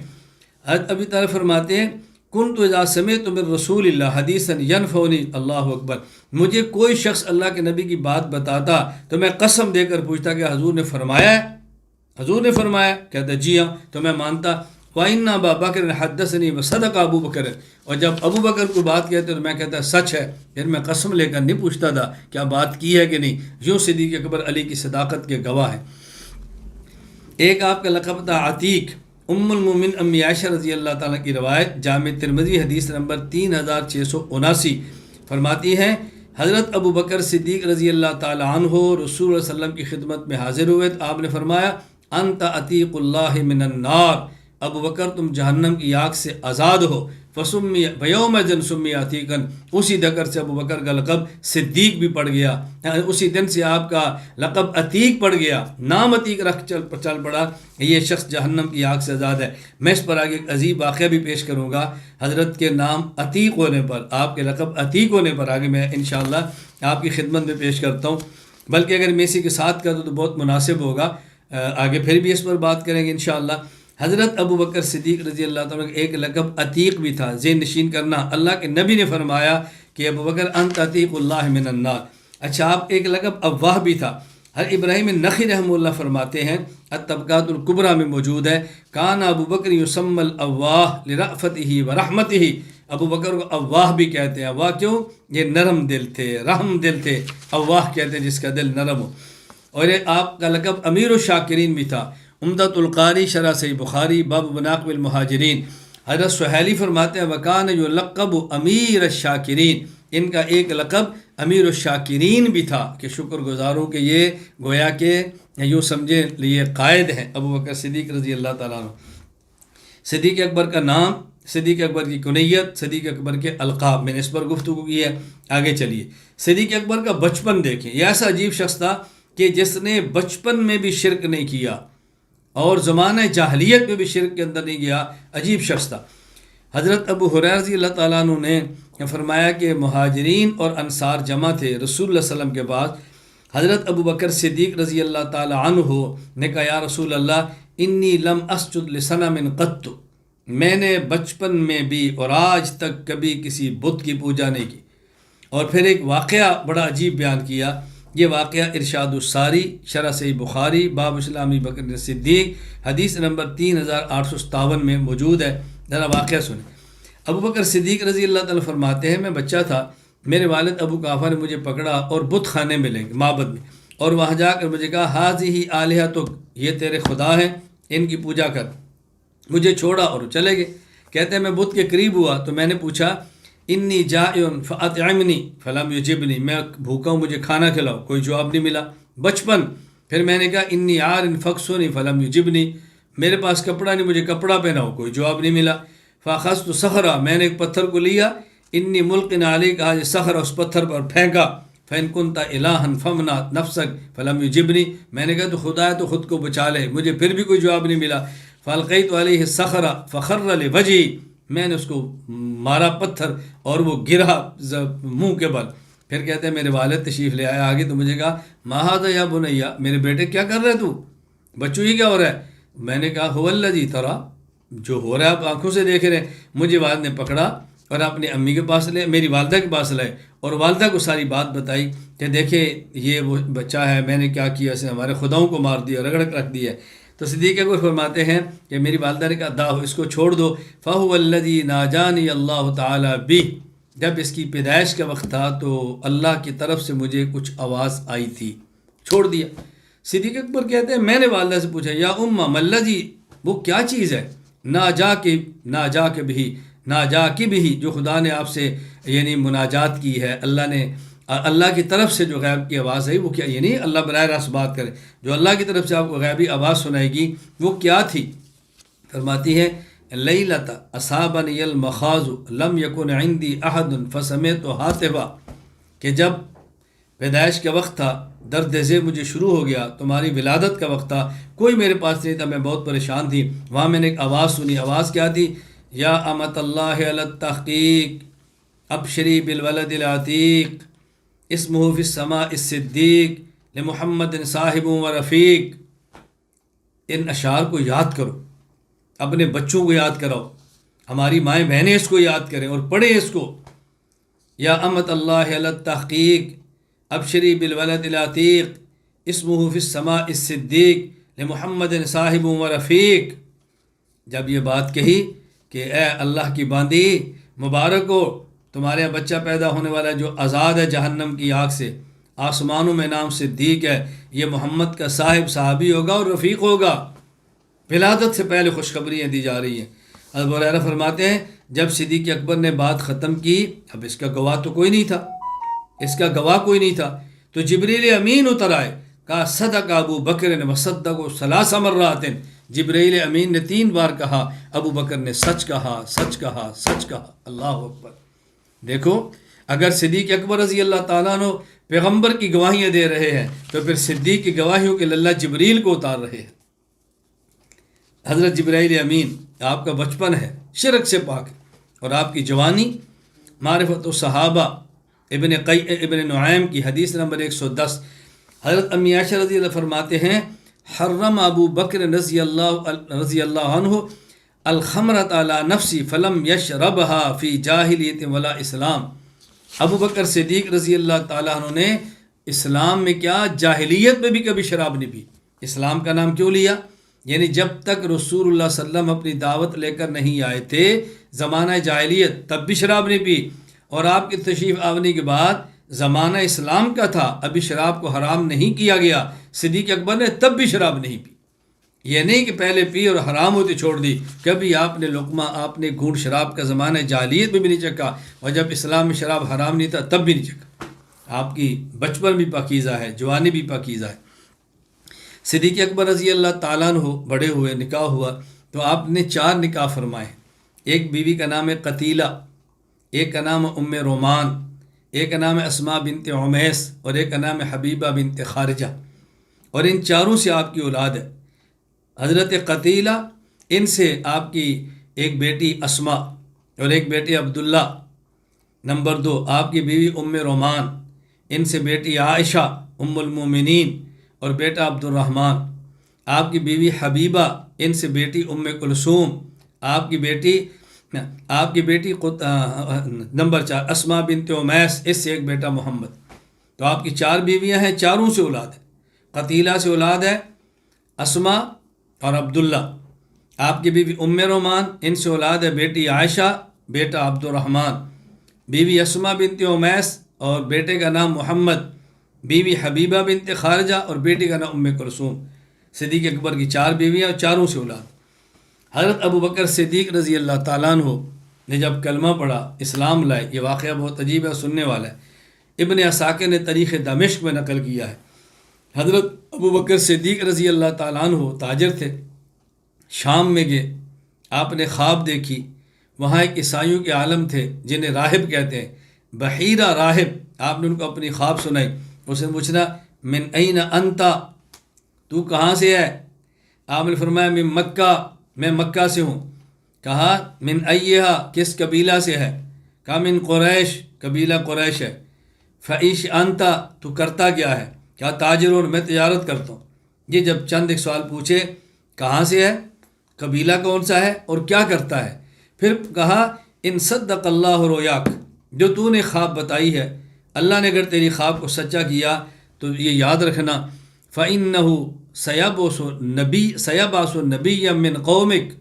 حضرت ابی طالب فرماتے ہیں کنت اذا سمعت من رسول اللہ حدیثا ینفعنی، اللہ اکبر، مجھے کوئی شخص اللہ کے نبی کی بات بتاتا تو میں قسم دے کر پوچھتا کہ حضور نے فرمایا ہے، حضور نے فرمایا، کہتا جی ہاں، تو میں مانتا۔ وَإِنَّ أَبَا بَكْرٍ حَدَّثَنِي وَصَدَقَ ابو بکر، اور جب ابو بکر کو بات کہتے تو میں کہتا سچ ہے، پھر میں قسم لے کر نہیں پوچھتا تھا کیا بات کی ہے کہ نہیں، یوں صدیق اکبر علی کی صداقت کے گواہ ہیں۔ ایک آپ کا لقب تھا عتیق، ام المومن امی عائشہ رضی اللہ تعالیٰ کی روایت جامع ترمذی حدیث نمبر 3679 فرماتی ہیں حضرت ابو بکر صدیق رضی اللہ تعالیٰ عنہ رسول اللہ صلی اللہ علیہ وسلم کی خدمت میں حاضر ہوئے تو آپ نے فرمایا انت عتیق اللہ من النار، ابو بکر تم جہنم کی آگ سے آزاد ہو۔ فسمی بیوم جن سمی عتیقن، اسی دکر سے ابو بکر کا لقب صدیق بھی پڑ گیا، اسی دن سے آپ کا لقب عتیق پڑ گیا، نام عتیق رکھ چل پڑا، یہ شخص جہنم کی آگ سے آزاد ہے۔ میں اس پر آگے ایک عجیب واقعہ بھی پیش کروں گا، حضرت کے نام عتیق ہونے پر، آپ کے لقب عتیق ہونے پر آگے میں انشاءاللہ آپ کی خدمت میں پیش کرتا ہوں، بلکہ اگر میں اسی کے ساتھ کر دوں تو بہت مناسب ہوگا، آگے پھر بھی اس پر بات کریں گے انشاءاللہ۔ حضرت ابو بکر صدیق رضی اللہ تعالیٰ کا ایک لقب عتیق بھی تھا، ذہن نشین کرنا، اللہ کے نبی نے فرمایا کہ ابو بکر انت عتیق اللہ من النار۔ اچھا، آپ ایک لقب اواہ بھی تھا۔ ہر ابراہیم نخعی رحمہ اللہ فرماتے ہیں الطبقات الکبریٰ میں موجود ہے کان ابو بکر یسمی الاواہ لرأفتہ ورحمتہ، ابو بکر کو اواہ بھی کہتے ہیں۔ اواہ کیوں؟ یہ نرم دل تھے، رحم دل تھے، اواہ کہتے ہیں جس کا دل نرم ہو۔ اور یہ آپ کا لقب امیر الشاکرین بھی تھا۔ عمدۃ القاری شرح صحیح بخاری باب مناقب المہاجرین، حضرت سہیلی فرماتے ہیں وکان یلقب امیر الشاکرین، ان کا ایک لقب امیر الشاکرین بھی تھا کہ شکر گزاروں کے یہ گویا کہ یوں سمجھے لیے قائد ہیں ابو بکر صدیق رضی اللہ تعالیٰ عنہ۔ صدیق اکبر کا نام، صدیق اکبر کی کنیت، صدیق اکبر کے القاب، میں نے اس پر گفتگو کی ہے، آگے چلیے۔ صدیق اکبر کا بچپن دیکھیں، یہ ایسا عجیب شخص تھا کہ جس نے بچپن میں بھی شرک نہیں کیا اور زمانہ جاہلیت میں بھی شرک کے اندر نہیں گیا، عجیب شخص تھا۔ حضرت ابو ہریرہ رضی اللہ تعالیٰ عنہ نے فرمایا کہ مہاجرین اور انصار جمع تھے رسول اللہ صلی اللہ علیہ وسلم کے بعد، حضرت ابو بکر صدیق رضی اللہ تعالیٰ عنہ نے کہا یا رسول اللہ انی لم اسجد لصنم قط، میں نے بچپن میں بھی اور آج تک کبھی کسی بت کی پوجا نہیں کی۔ اور پھر ایک واقعہ بڑا عجیب بیان کیا، یہ واقعہ ارشاد الساری شرح صحیح بخاری باب اسلامی بکر صدیق حدیث نمبر 3857 میں موجود ہے، ذرا واقعہ سنیں۔ ابو بکر صدیق رضی اللہ تعالیٰ فرماتے ہیں میں بچہ تھا، میرے والد ابو قحافہ نے مجھے پکڑا اور بت خانے میں لے گئے، معبد میں، اور وہاں جا کر مجھے کہا ہذہ آلہتک، یہ تیرے خدا ہیں، ان کی پوجا کر۔ مجھے چھوڑا اور چلے گئے۔ کہتے ہیں میں بت کے قریب ہوا تو میں نے پوچھا انی جائع فاطعمنی فلم یجبنی، میں بھوکا ہوں مجھے کھانا کھلاؤ، کوئی جواب نہیں ملا، بچپن۔ پھر میں نے کہا انی عار فاکسونی فلم یجبنی، میرے پاس کپڑا نہیں مجھے کپڑا پہناؤ، کوئی جواب نہیں ملا۔ فاخذت صخرہ، میں نے ایک پتھر کو لیا، انی ملقن علی، کہا یہ صخرہ اس پتھر پر پھینکا، فإن كنت إلها فامنع نفسك فلم يجبني، میں نے کہا تو خدا ہے تو خود کو بچا لے، مجھے پھر بھی کوئی جواب نہیں ملا۔ فالقيت عليه الصخرة فخر لوجهي، میں نے اس کو مارا پتھر اور وہ گرا منہ کے بل۔ پھر کہتے ہیں میرے والد تشریف لے آیا آگے تو مجھے کہا ما هذا يا بني، میرے بیٹے کیا کر رہے تو، بچوں یہ کیا ہو رہا ہے؟ میں نے کہا هو الذي ترى، جو ہو رہا ہے آپ آنکھوں سے دیکھ رہے ہیں۔ مجھے والد نے پکڑا اور اپنی امی کے پاس لے، میری والدہ کے پاس لائے اور والدہ کو ساری بات بتائی کہ دیکھیں یہ وہ بچہ ہے، میں نے کیا کیا، اسے ہمارے خداؤں کو مار دیا، رگڑ کے رکھ دیا ہے۔ تو صدیق اکبر فرماتے ہیں کہ میری والدہ نے کہا داؤ، اس کو چھوڑ دو۔ فَهُوَ الَّذِي نَاجَانِيَ اللَّهُ تَعَالَى بِهِ، جب اس کی پیدائش کا وقت تھا تو اللہ کی طرف سے مجھے کچھ آواز آئی تھی، چھوڑ دیا۔ صدیق اکبر کہتے ہیں میں نے والدہ سے پوچھا یا امّا ما الذی، وہ کیا چیز ہے، ناجا کی بھی، جو خدا نے آپ سے یعنی مناجات کی ہے، اللہ کی طرف سے جو غیب کی آواز ہے وہ کیا، یعنی اللہ براہ راست بات کرے، جو اللہ کی طرف سے آپ کو غیبی آواز سنائے گی وہ کیا تھی؟ فرماتی ہے لیلۃ اصابنی المخاض لم یکن عندی احد فسمعت ہاتفا، کہ جب پیدائش کا وقت تھا، درد ذیل مجھے شروع ہو گیا، تمہاری ولادت کا وقت تھا، کوئی میرے پاس نہیں تھا، میں بہت پریشان تھی، وہاں میں نے ایک آواز سنی، آواز کیا تھی؟ یا امۃ اللہ علی التحقیق ابشری بالولد العتیق اسمہ فی السماء الصدیق لمحمد صاحب و رفیق۔ ان اشعار کو یاد کرو، اپنے بچوں کو یاد کراؤ، ہماری مائیں بہنیں اس کو یاد کریں اور پڑھیں اس کو۔ یا امۃ اللہ علی التحقیق ابشری بالولد العتیق اسمہ فی السماء الصدیق لمحمد صاحب و رفیق۔ جب یہ بات کہی کہ اے اللہ کی باندی، مبارک ہو تمہارے یہاں بچہ پیدا ہونے والا جو آزاد ہے جہنم کی آگ سے، آسمانوں میں نام صدیق ہے، یہ محمد کا صاحب صحابی ہوگا اور رفیق ہوگا۔ ولادت سے پہلے خوشخبریاں دی جا رہی ہیں۔ حضرت ابو ہریرہ فرماتے ہیں جب صدیق اکبر نے بات ختم کی، اب اس کا گواہ تو کوئی نہیں تھا، اس کا گواہ کوئی نہیں تھا، تو جبریل امین اتر آئے، کہا صدق ابو بکر وصدق ثلاث مرات۔ جبریل امین نے 3 بار کہا ابو بکر نے سچ کہا، سچ کہا، سچ کہا۔ اللہ اکبر۔ دیکھو، اگر صدیق اکبر رضی اللہ تعالیٰ عنہ پیغمبر کی گواہیاں دے رہے ہیں تو پھر صدیق کی گواہیوں کے اللہ جبریل کو اتار رہے ہیں۔ حضرت جبرائیل امین، آپ کا بچپن ہے شرک سے پاک، اور آپ کی جوانی معرفت و صحابہ۔ ابن نعیم کی حدیث نمبر 110، حضرت امی عائشہ رضی اللہ فرماتے ہیں حرم ابو بکر رضی اللہ عنہ الخمرۃ علی نفسی فلم یشربها فی جاہلیت ولا اسلام۔ ابو بکر صدیق رضی اللہ تعالیٰ عنہ نے اسلام میں کیا، جاہلیت میں بھی کبھی شراب نہیں پی۔ اسلام کا نام کیوں لیا؟ یعنی جب تک رسول اللہ صلی اللہ علیہ وسلم اپنی دعوت لے کر نہیں آئے تھے، زمانہ جاہلیت، تب بھی شراب نہیں پی، اور آپ کی تشریف آوری کے بعد زمانہ اسلام کا تھا، ابھی شراب کو حرام نہیں کیا گیا، صدیق اکبر نے تب بھی شراب نہیں پی۔ یہ نہیں کہ پہلے پی اور حرام ہوتی چھوڑ دی، کبھی آپ نے لقمہ، آپ نے گھونٹ شراب کا زمانہ جاہلیت میں بھی نہیں چکھا، اور جب اسلام میں شراب حرام نہیں تھا تب بھی نہیں چکھا۔ آپ کی بچپن بھی پاکیزہ ہے، جوانی بھی پاکیزہ ہے۔ صدیق اکبر رضی اللہ تعالیٰ عنہ بڑے ہوئے، نکاح ہوا تو آپ نے 4 نکاح فرمائے۔ ایک بیوی کا نام ہے قتیلہ، ایک کا نام ہے ام رومان، ایک کا نام ہے اسماء بنت عمیس، اور ایک کا نام ہے حبیبہ بنت خارجہ، اور ان 4 سے آپ کی اولاد ہے۔ حضرت قتیلہ، ان سے آپ کی ایک بیٹی اسماء اور ایک بیٹی عبداللہ۔ نمبر 2 آپ کی بیوی ام رومان، ان سے بیٹی عائشہ ام المومنین اور بیٹا عبد الرحمن۔ آپ کی بیوی حبیبہ، ان سے بیٹی ام کلثوم، آپ کی بیٹی نمبر 4 اسماء بنت عمیس، اس سے ایک بیٹا محمد۔ تو آپ کی 4 بیویاں ہیں، 4 سے اولاد ہے۔ قتیلہ سے اولاد ہے اسماء اور عبداللہ۔ آپ کی بیوی ام رومان، ان سے اولاد ہے بیٹی عائشہ، بیٹا عبد الرحمن۔ بیوی اسماء بنت عمیس اور بیٹے کا نام محمد، بیوی حبیبہ بنت خارجہ اور بیٹی کا نام ام کلثوم۔ صدیق اکبر کی 4 بیویاں اور 4 سے اولاد۔ حضرت ابو بکر صدیق رضی اللہ تعالیٰ عنہ نے جب کلمہ پڑھا، اسلام لائے، یہ واقعہ بہت عجیب ہے، سننے والا ہے۔ ابن عساکر نے تاریخ دمشق میں نقل کیا ہے۔ حضرت ابو بکر صدیق رضی اللہ تعالیٰ عنہ تاجر تھے، شام میں گئے، آپ نے خواب دیکھی، وہاں ایک عیسائیوں کے عالم تھے جنہیں راہب کہتے ہیں، بحیرہ راہب۔ آپ نے ان کو اپنی خواب سنائی، اس نے پوچھنا من این انتا، تو کہاں سے ہے؟ آپ نے فرمایا من مکہ، میں مکہ سے ہوں۔ کہا من ایہا، کس قبیلہ سے ہے؟ کہا من قریش، قبیلہ قریش ہے۔ فعیش انتا، تو کرتا کیا ہے؟ کہا تاجرون، میں تجارت کرتا ہوں۔ یہ جب چند ایک سوال پوچھے، کہاں سے ہے، قبیلہ کون سا ہے اور کیا کرتا ہے، پھر کہا ان صدق اللہ رؤیاک، جو تو نے خواب بتائی ہے، اللہ نے اگر تیری خواب کو سچا کیا تو یہ یاد رکھنا فَإِنَّهُ سَيَبْعَثُ نَبِيًّا مِّن قَوْمِكَ،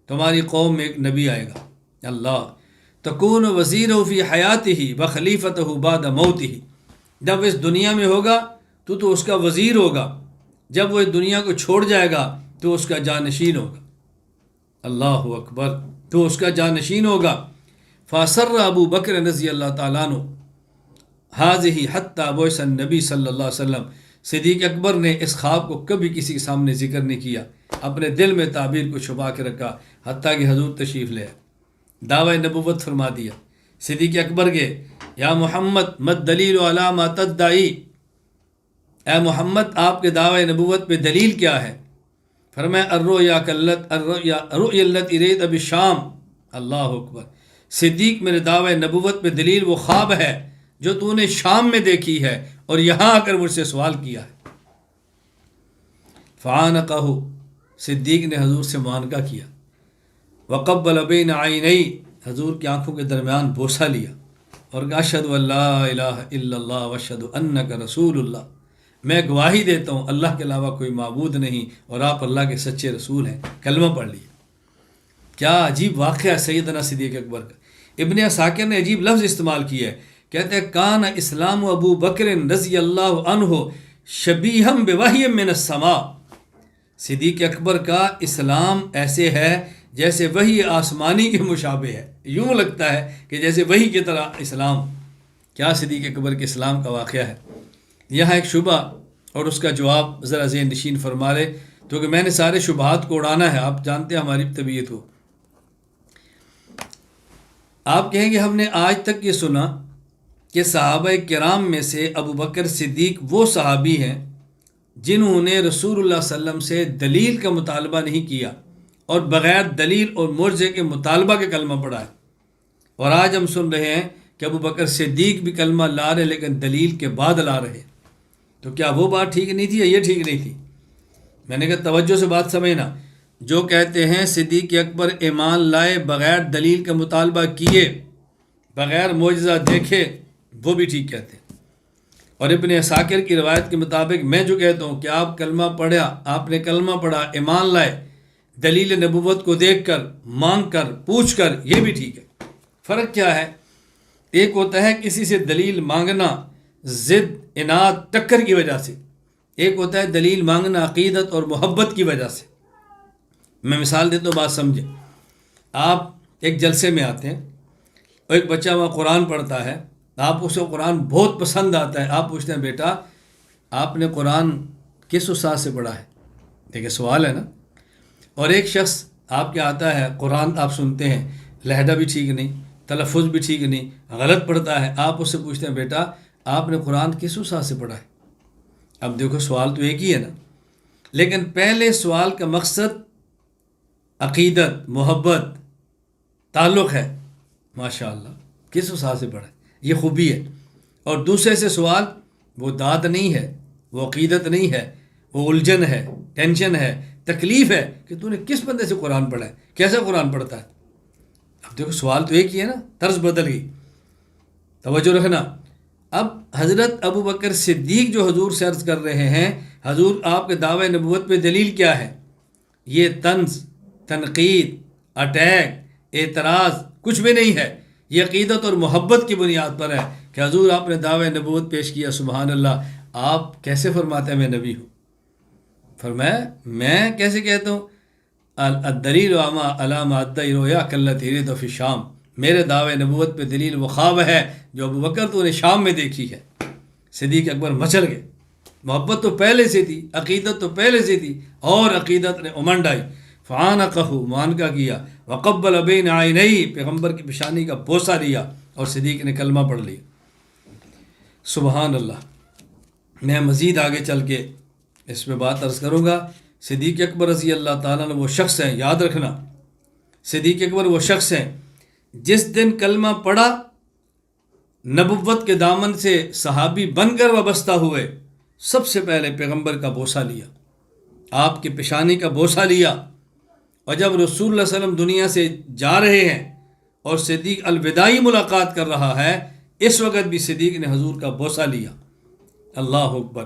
تمہاری قوم میں ایک نبی آئے گا، اللہ تکون وزیرہ فی حیاتہ وخلیفتہ بعد موتہ، جب وہ اس دنیا میں ہوگا تو اس کا وزیر ہوگا، جب وہ اس دنیا کو چھوڑ جائے گا تو اس کا جانشین ہوگا۔ اللہ اکبر، تو اس کا جانشین ہوگا۔ فَأَسَرَّ ابو بکر رضی اللہ تعالیٰ عنہ هذه حتى بعث النبی صلی اللہ علیہ وسلم، صدیق اکبر نے اس خواب کو کبھی کسی کے سامنے ذکر نہیں کیا، اپنے دل میں تعبیر کو چھپا کے رکھا، حتیٰ کہ حضور تشریف لے آئے، دعوی نبوت فرما دیا۔ صدیق اکبر کے یا محمد مت دلیل علی ما تدعی، اے محمد آپ کے دعوی نبوت پہ دلیل کیا ہے؟ فرمایا الرؤیا التی رأیت بالشام، اللہ اکبر، صدیق میرے دعوی نبوت پہ دلیل وہ خواب ہے جو تو نے شام میں دیکھی ہے اور یہاں آ کر مجھ سے سوال کیا ہے۔ فعانقہ، صدیق نے حضور سے معانقہ کیا، وقبل بین عینی، حضور کی آنکھوں کے درمیان بوسہ لیا اور کہا اشہد ان لا الہ الا اللہ واشہد انک رسول اللہ، میں گواہی دیتا ہوں اللہ کے علاوہ کوئی معبود نہیں اور آپ اللہ کے سچے رسول ہیں، کلمہ پڑھ لیا۔ کیا عجیب واقعہ ہے سیدنا صدیق اکبر کا۔ ابن عساکر نے عجیب لفظ استعمال کیا ہے، کہتے ہیں کان اسلام ابو بکر رضی اللہ عنہ شبیہم بوحی من السماء، صدیق اکبر کا اسلام ایسے ہے جیسے وحی آسمانی کے مشابہ ہے، یوں لگتا ہے کہ جیسے وحی کی طرح اسلام۔ کیا صدیق اکبر کے اسلام کا واقعہ ہے۔ یہاں ایک شبہ اور اس کا جواب ذرا ذہن نشین فرما لے، کیونکہ میں نے سارے شبہات کو اڑانا ہے، آپ جانتے ہیں ہماری طبیعت کو۔ آپ کہیں گے ہم نے آج تک یہ سنا کہ صحابہ کرام میں سے ابو بکر صدیق وہ صحابی ہیں جنہوں نے رسول اللہ صلی اللہ علیہ وسلم سے دلیل کا مطالبہ نہیں کیا اور بغیر دلیل اور معجزے کے مطالبہ کے کلمہ پڑھا ہے، اور آج ہم سن رہے ہیں کہ ابو بکر صدیق بھی کلمہ لا رہے لیکن دلیل کے بعد لا رہے۔ تو کیا وہ بات ٹھیک نہیں تھی یا یہ ٹھیک نہیں تھی؟ میں نے کہا توجہ سے بات سمجھنا، جو کہتے ہیں صدیق اکبر ایمان لائے بغیر دلیل کا مطالبہ کیے، بغیر معجزہ دیکھے، وہ بھی ٹھیک کہتے ہیں۔ اور ابن عساکر کی روایت کے مطابق میں جو کہتا ہوں کہ آپ کلمہ پڑھا، آپ نے کلمہ پڑھا، ایمان لائے دلیل نبوت کو دیکھ کر، مانگ کر، پوچھ کر، یہ بھی ٹھیک ہے۔ فرق کیا ہے؟ ایک ہوتا ہے کسی سے دلیل مانگنا ضد، اناد، ٹکر کی وجہ سے، ایک ہوتا ہے دلیل مانگنا عقیدت اور محبت کی وجہ سے۔ میں مثال دیتا ہوں، بات سمجھیں۔ آپ ایک جلسے میں آتے ہیں اور ایک بچہ وہاں قرآن پڑھتا ہے، آپ اس کو قرآن بہت پسند آتا ہے، آپ پوچھتے ہیں بیٹا آپ نے قرآن کس استاد سے پڑھا ہے؟ دیکھیں سوال ہے نا۔ اور ایک شخص آپ کے آتا ہے، قرآن آپ سنتے ہیں، لہجہ بھی ٹھیک نہیں، تلفظ بھی ٹھیک نہیں، غلط پڑھتا ہے، آپ اس سے پوچھتے ہیں بیٹا آپ نے قرآن کس استاد سے پڑھا ہے؟ اب دیکھو سوال تو ایک ہی ہے نا، لیکن پہلے سوال کا مقصد عقیدت، محبت، تعلق ہے، ماشاءاللہ کس استاد سے پڑھا ہے، یہ خوبی ہے۔ اور دوسرے سے سوال وہ داد نہیں ہے، وہ عقیدت نہیں ہے، وہ الجھن ہے، ٹینشن ہے، تکلیف ہے کہ تو نے کس بندے سے قرآن پڑھا ہے، کیسا قرآن پڑھتا ہے۔ اب دیکھو سوال تو ایک ہی ہے نا، طرز بدل گئی، توجہ رکھنا۔ اب حضرت ابو بکر صدیق جو حضور سے عرض کر رہے ہیں حضور آپ کے دعوی نبوت پہ دلیل کیا ہے، یہ طنز، تنقید، اٹیک، اعتراض کچھ بھی نہیں ہے، یہ عقیدت اور محبت کی بنیاد پر ہے کہ حضور آپ نے دعوی نبوت پیش کیا۔ سبحان اللہ، آپ کیسے فرماتے ہیں میں نبی ہوں؟ فرمایا میں کیسے کہتا ہوں الدلیل علی ما ادعی رؤیا کاللتی رأیت فی الشام، میرے دعوی نبوت پہ دلیل وہ خواب ہے جو ابو بکر تو نے شام میں دیکھی ہے۔ صدیق اکبر مچل گئے، محبت تو پہلے سے تھی، عقیدت تو پہلے سے تھی، اور عقیدت نے امنڈ آئی۔ فعانقہ، معانقہ کیا، وقبل بین عینی، پیغمبر کی پیشانی کا بوسہ لیا، اور صدیق نے کلمہ پڑھ لیا۔ سبحان اللہ۔ میں مزید آگے چل کے اس میں بات عرض کروں گا۔ صدیق اکبر رضی اللہ تعالیٰ نے وہ شخص ہیں، یاد رکھنا، صدیق اکبر وہ شخص ہیں جس دن کلمہ پڑھا، نبوت کے دامن سے صحابی بن کر وابستہ ہوئے، سب سے پہلے پیغمبر کا بوسہ لیا، آپ کی پیشانی کا بوسہ لیا۔ اور جب رسول اللہ صلی اللہ علیہ وسلم دنیا سے جا رہے ہیں اور صدیق الوداعی ملاقات کر رہا ہے، اس وقت بھی صدیق نے حضور کا بوسہ لیا۔ اللہ اکبر۔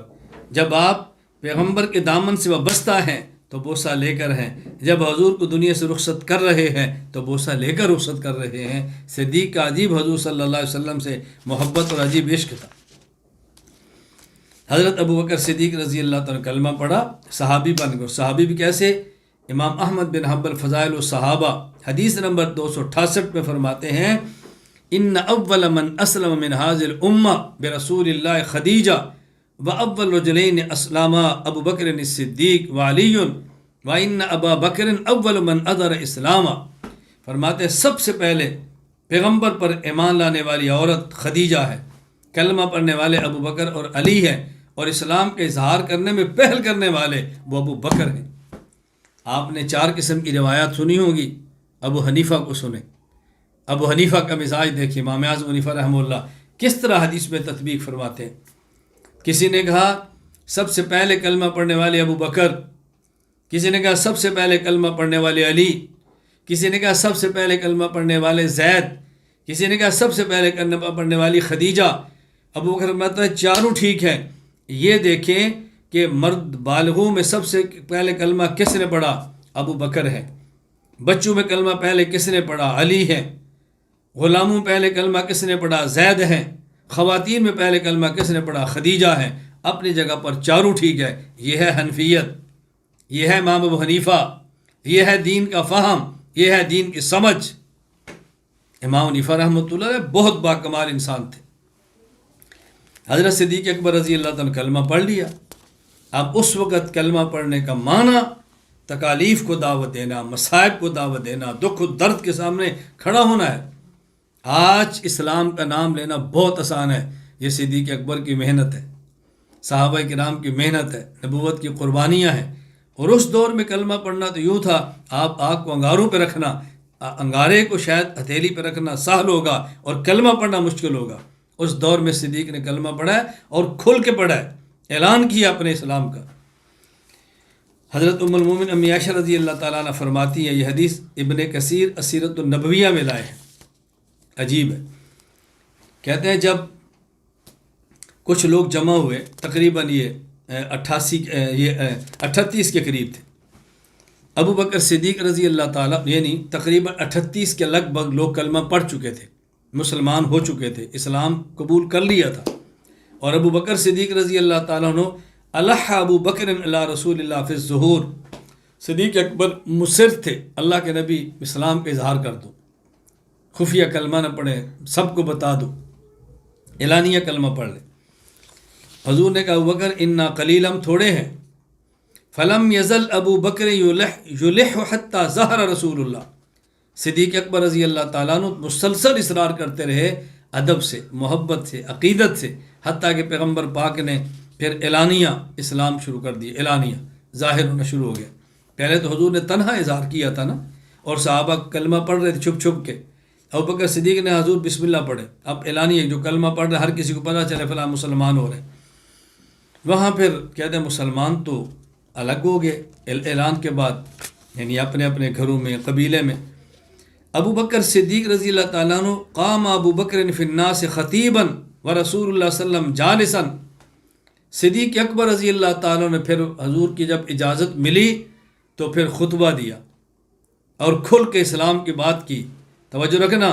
جب آپ پیغمبر کے دامن سے وابستہ ہیں تو بوسہ لے کر ہیں، جب حضور کو دنیا سے رخصت کر رہے ہیں تو بوسہ لے کر رخصت کر رہے ہیں۔ صدیق کا عجیب حضور صلی اللہ علیہ وسلم سے محبت اور عجیب عشق تھا۔ حضرت ابو بکر صدیق رضی اللہ تعالیٰ کلمہ پڑھا، صحابی بن گئے۔ صحابی بھی کیسے؟ امام احمد بن حنبل فضائل الصحابہ حدیث نمبر 268 میں فرماتے ہیں ان اول من اسلم من هذه الامه برسول اللہ خدیجہ وأول رجلين أسلما أبو بكر الصدیق وعلی وإن أبا بکر اول من أظهر اسلاما. فرماتے ہیں سب سے پہلے پیغمبر پر ایمان لانے والی عورت خدیجہ ہے، کلمہ پڑھنے والے ابو بکر اور علی ہیں، اور اسلام کا اظہار کرنے میں پہل کرنے والے وہ ابو بکر ہیں. آپ نے 4 قسم کی روایات سنی ہوگی. ابو حنیفہ کو سنیں. ابو حنیفہ کا مزاج دیکھیے، امام اعظم حنیفہ رحمہ اللہ کس طرح حدیث میں تطبیق فرماتے ہیں. کسی نے کہا سب سے پہلے کلمہ پڑھنے والے ابو بکر، کسی نے کہا سب سے پہلے کلمہ پڑھنے والے علی، کسی نے کہا سب سے پہلے کلمہ پڑھنے والے زید، کسی نے کہا سب سے پہلے کلمہ پڑھنے والی خدیجہ. ابو بکر فرماتا ہے چاروں ٹھیک ہیں. یہ دیکھیں کہ مرد بالغوں میں سب سے پہلے کلمہ کس نے پڑھا؟ ابو بکر ہے. بچوں میں کلمہ پہلے کس نے پڑھا؟ علی ہے. غلاموں میں پہلے کلمہ کس نے پڑھا؟ زید ہے. خواتین میں پہلے کلمہ کس نے پڑھا؟ خدیجہ ہے. اپنی جگہ پر چاروں ٹھیک ہے. یہ ہے حنفیت، یہ ہے امام ابو حنیفہ، یہ ہے دین کا فہم، یہ ہے دین کی سمجھ. امام حنیفہ رحمۃ اللہ علیہ بہت باکمال انسان تھے. حضرت صدیق اکبر رضی اللہ تعالیٰ نے کلمہ پڑھ لیا. اب اس وقت کلمہ پڑھنے کا معنی تکالیف کو دعوت دینا، مصائب کو دعوت دینا، دکھ و درد کے سامنے کھڑا ہونا ہے. آج اسلام کا نام لینا بہت آسان ہے. یہ صدیق اکبر کی محنت ہے، صحابہ کرام کی محنت ہے، نبوت کی قربانیاں ہیں. اور اس دور میں کلمہ پڑھنا تو یوں تھا، آپ آگ کو انگاروں پہ رکھنا، انگارے کو شاید ہتھیلی پہ رکھنا سہل ہوگا اور کلمہ پڑھنا مشکل ہوگا. اس دور میں صدیق نے کلمہ پڑھا ہے اور کھل کے پڑھا ہے، اعلان کیا اپنے اسلام کا. حضرت ام المومن امی عائشہ رضی اللہ تعالیٰ عنہ فرماتی ہے، یہ حدیث ابن کثیر السیرۃ النبویہ میں لائے ہیں. عجیب ہے. کہتے ہیں جب کچھ لوگ جمع ہوئے، تقریباً یہ 38 کے قریب تھے. ابو بکر صدیق رضی اللہ تعالیٰ یعنی تقریباً 38 کے لگ بھگ لوگ کلمہ پڑھ چکے تھے، مسلمان ہو چکے تھے، اسلام قبول کر لیا تھا. اور ابو بکر صدیق رضی اللہ تعالیٰ عنہ الح ابو بکر علی رسول اللہ فی الظہور، صدیق اکبر مصر تھے اللہ کے نبی اسلام کا اظہار کر دو، خفیہ کلمہ نہ پڑھے، سب کو بتا دو، اعلانیہ کلمہ پڑھ لے. حضور نے کہا ابو بکر انا قلیل، ہم تھوڑے ہیں. فلم یزل ابو بکر یلح حتی ظہر رسول اللہ، صدیق اکبر رضی اللہ تعالیٰ عنہ مسلسل اصرار کرتے رہے ادب سے، محبت سے، عقیدت سے، حتیٰ کہ پیغمبر پاک نے پھر اعلانیہ اسلام شروع کر دی. اعلانیہ ظاہر ہونا شروع ہو گیا. پہلے تو حضور نے تنہا اظہار کیا تھا نا، اور صحابہ کلمہ پڑھ رہے تھے چھپ چھپ کے. ابو بکر صدیق نے حضور بسم اللہ پڑھے. اب اعلانیہ جو کلمہ پڑھ رہے ہر کسی کو پتہ چلے فلاں مسلمان ہو رہے. وہاں پھر کہتے ہیں مسلمان تو الگ ہو گئے اعلان کے بعد، یعنی اپنے اپنے گھروں میں، قبیلے میں. ابو بکر صدیق رضی اللہ تعالیٰ عنہ قام ابو بکر فی الناس خطیبا ورسول اللہ صلی اللہ علیہ وسلم جالسا. صدیق اکبر رضی اللہ تعالیٰ نے پھر حضور کی جب اجازت ملی تو پھر خطبہ دیا اور کھل کے اسلام کی بات کی. توجہ رکھنا،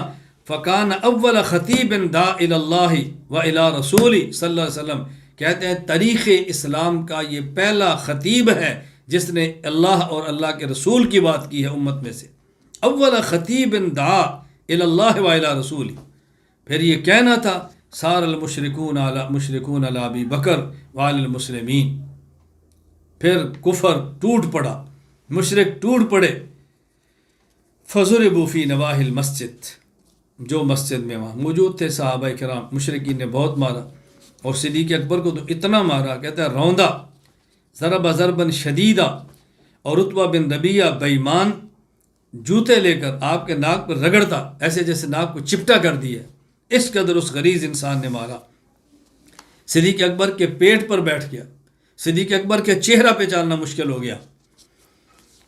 فکان اول خطیب داع الی اللہ و الی رسول صلی اللہ علیہ وسلم. کہتے ہیں تاریخ اسلام کا یہ پہلا خطیب ہے جس نے اللہ اور اللہ کے رسول کی بات کی ہے امت میں سے. اول خطیب دعا الی اللہ و الی رسول. پھر یہ کہنا تھا سار المشرکون علی ابی بکر وعلی المسلمین. پھر کفر ٹوٹ پڑا، مشرک ٹوٹ پڑے. فضربوا فی نواحی المسجد، جو مسجد میں وہاں موجود تھے صحابہ کرام، مشرکین نے بہت مارا. اور صدیق اکبر کو تو اتنا مارا، کہتا ہے روندا، ضرب ضربا شدیدا. اور عتبہ بن ربیعہ بےایمان جوتے لے کر آپ کے ناک پر رگڑتا، ایسے جیسے ناک کو چپٹا کر دیا. اس قدر اس غریز انسان نے مارا. صدیق اکبر کے پیٹ پر بیٹھ گیا، صدیق اکبر کے چہرہ پہ چالنا مشکل ہو گیا.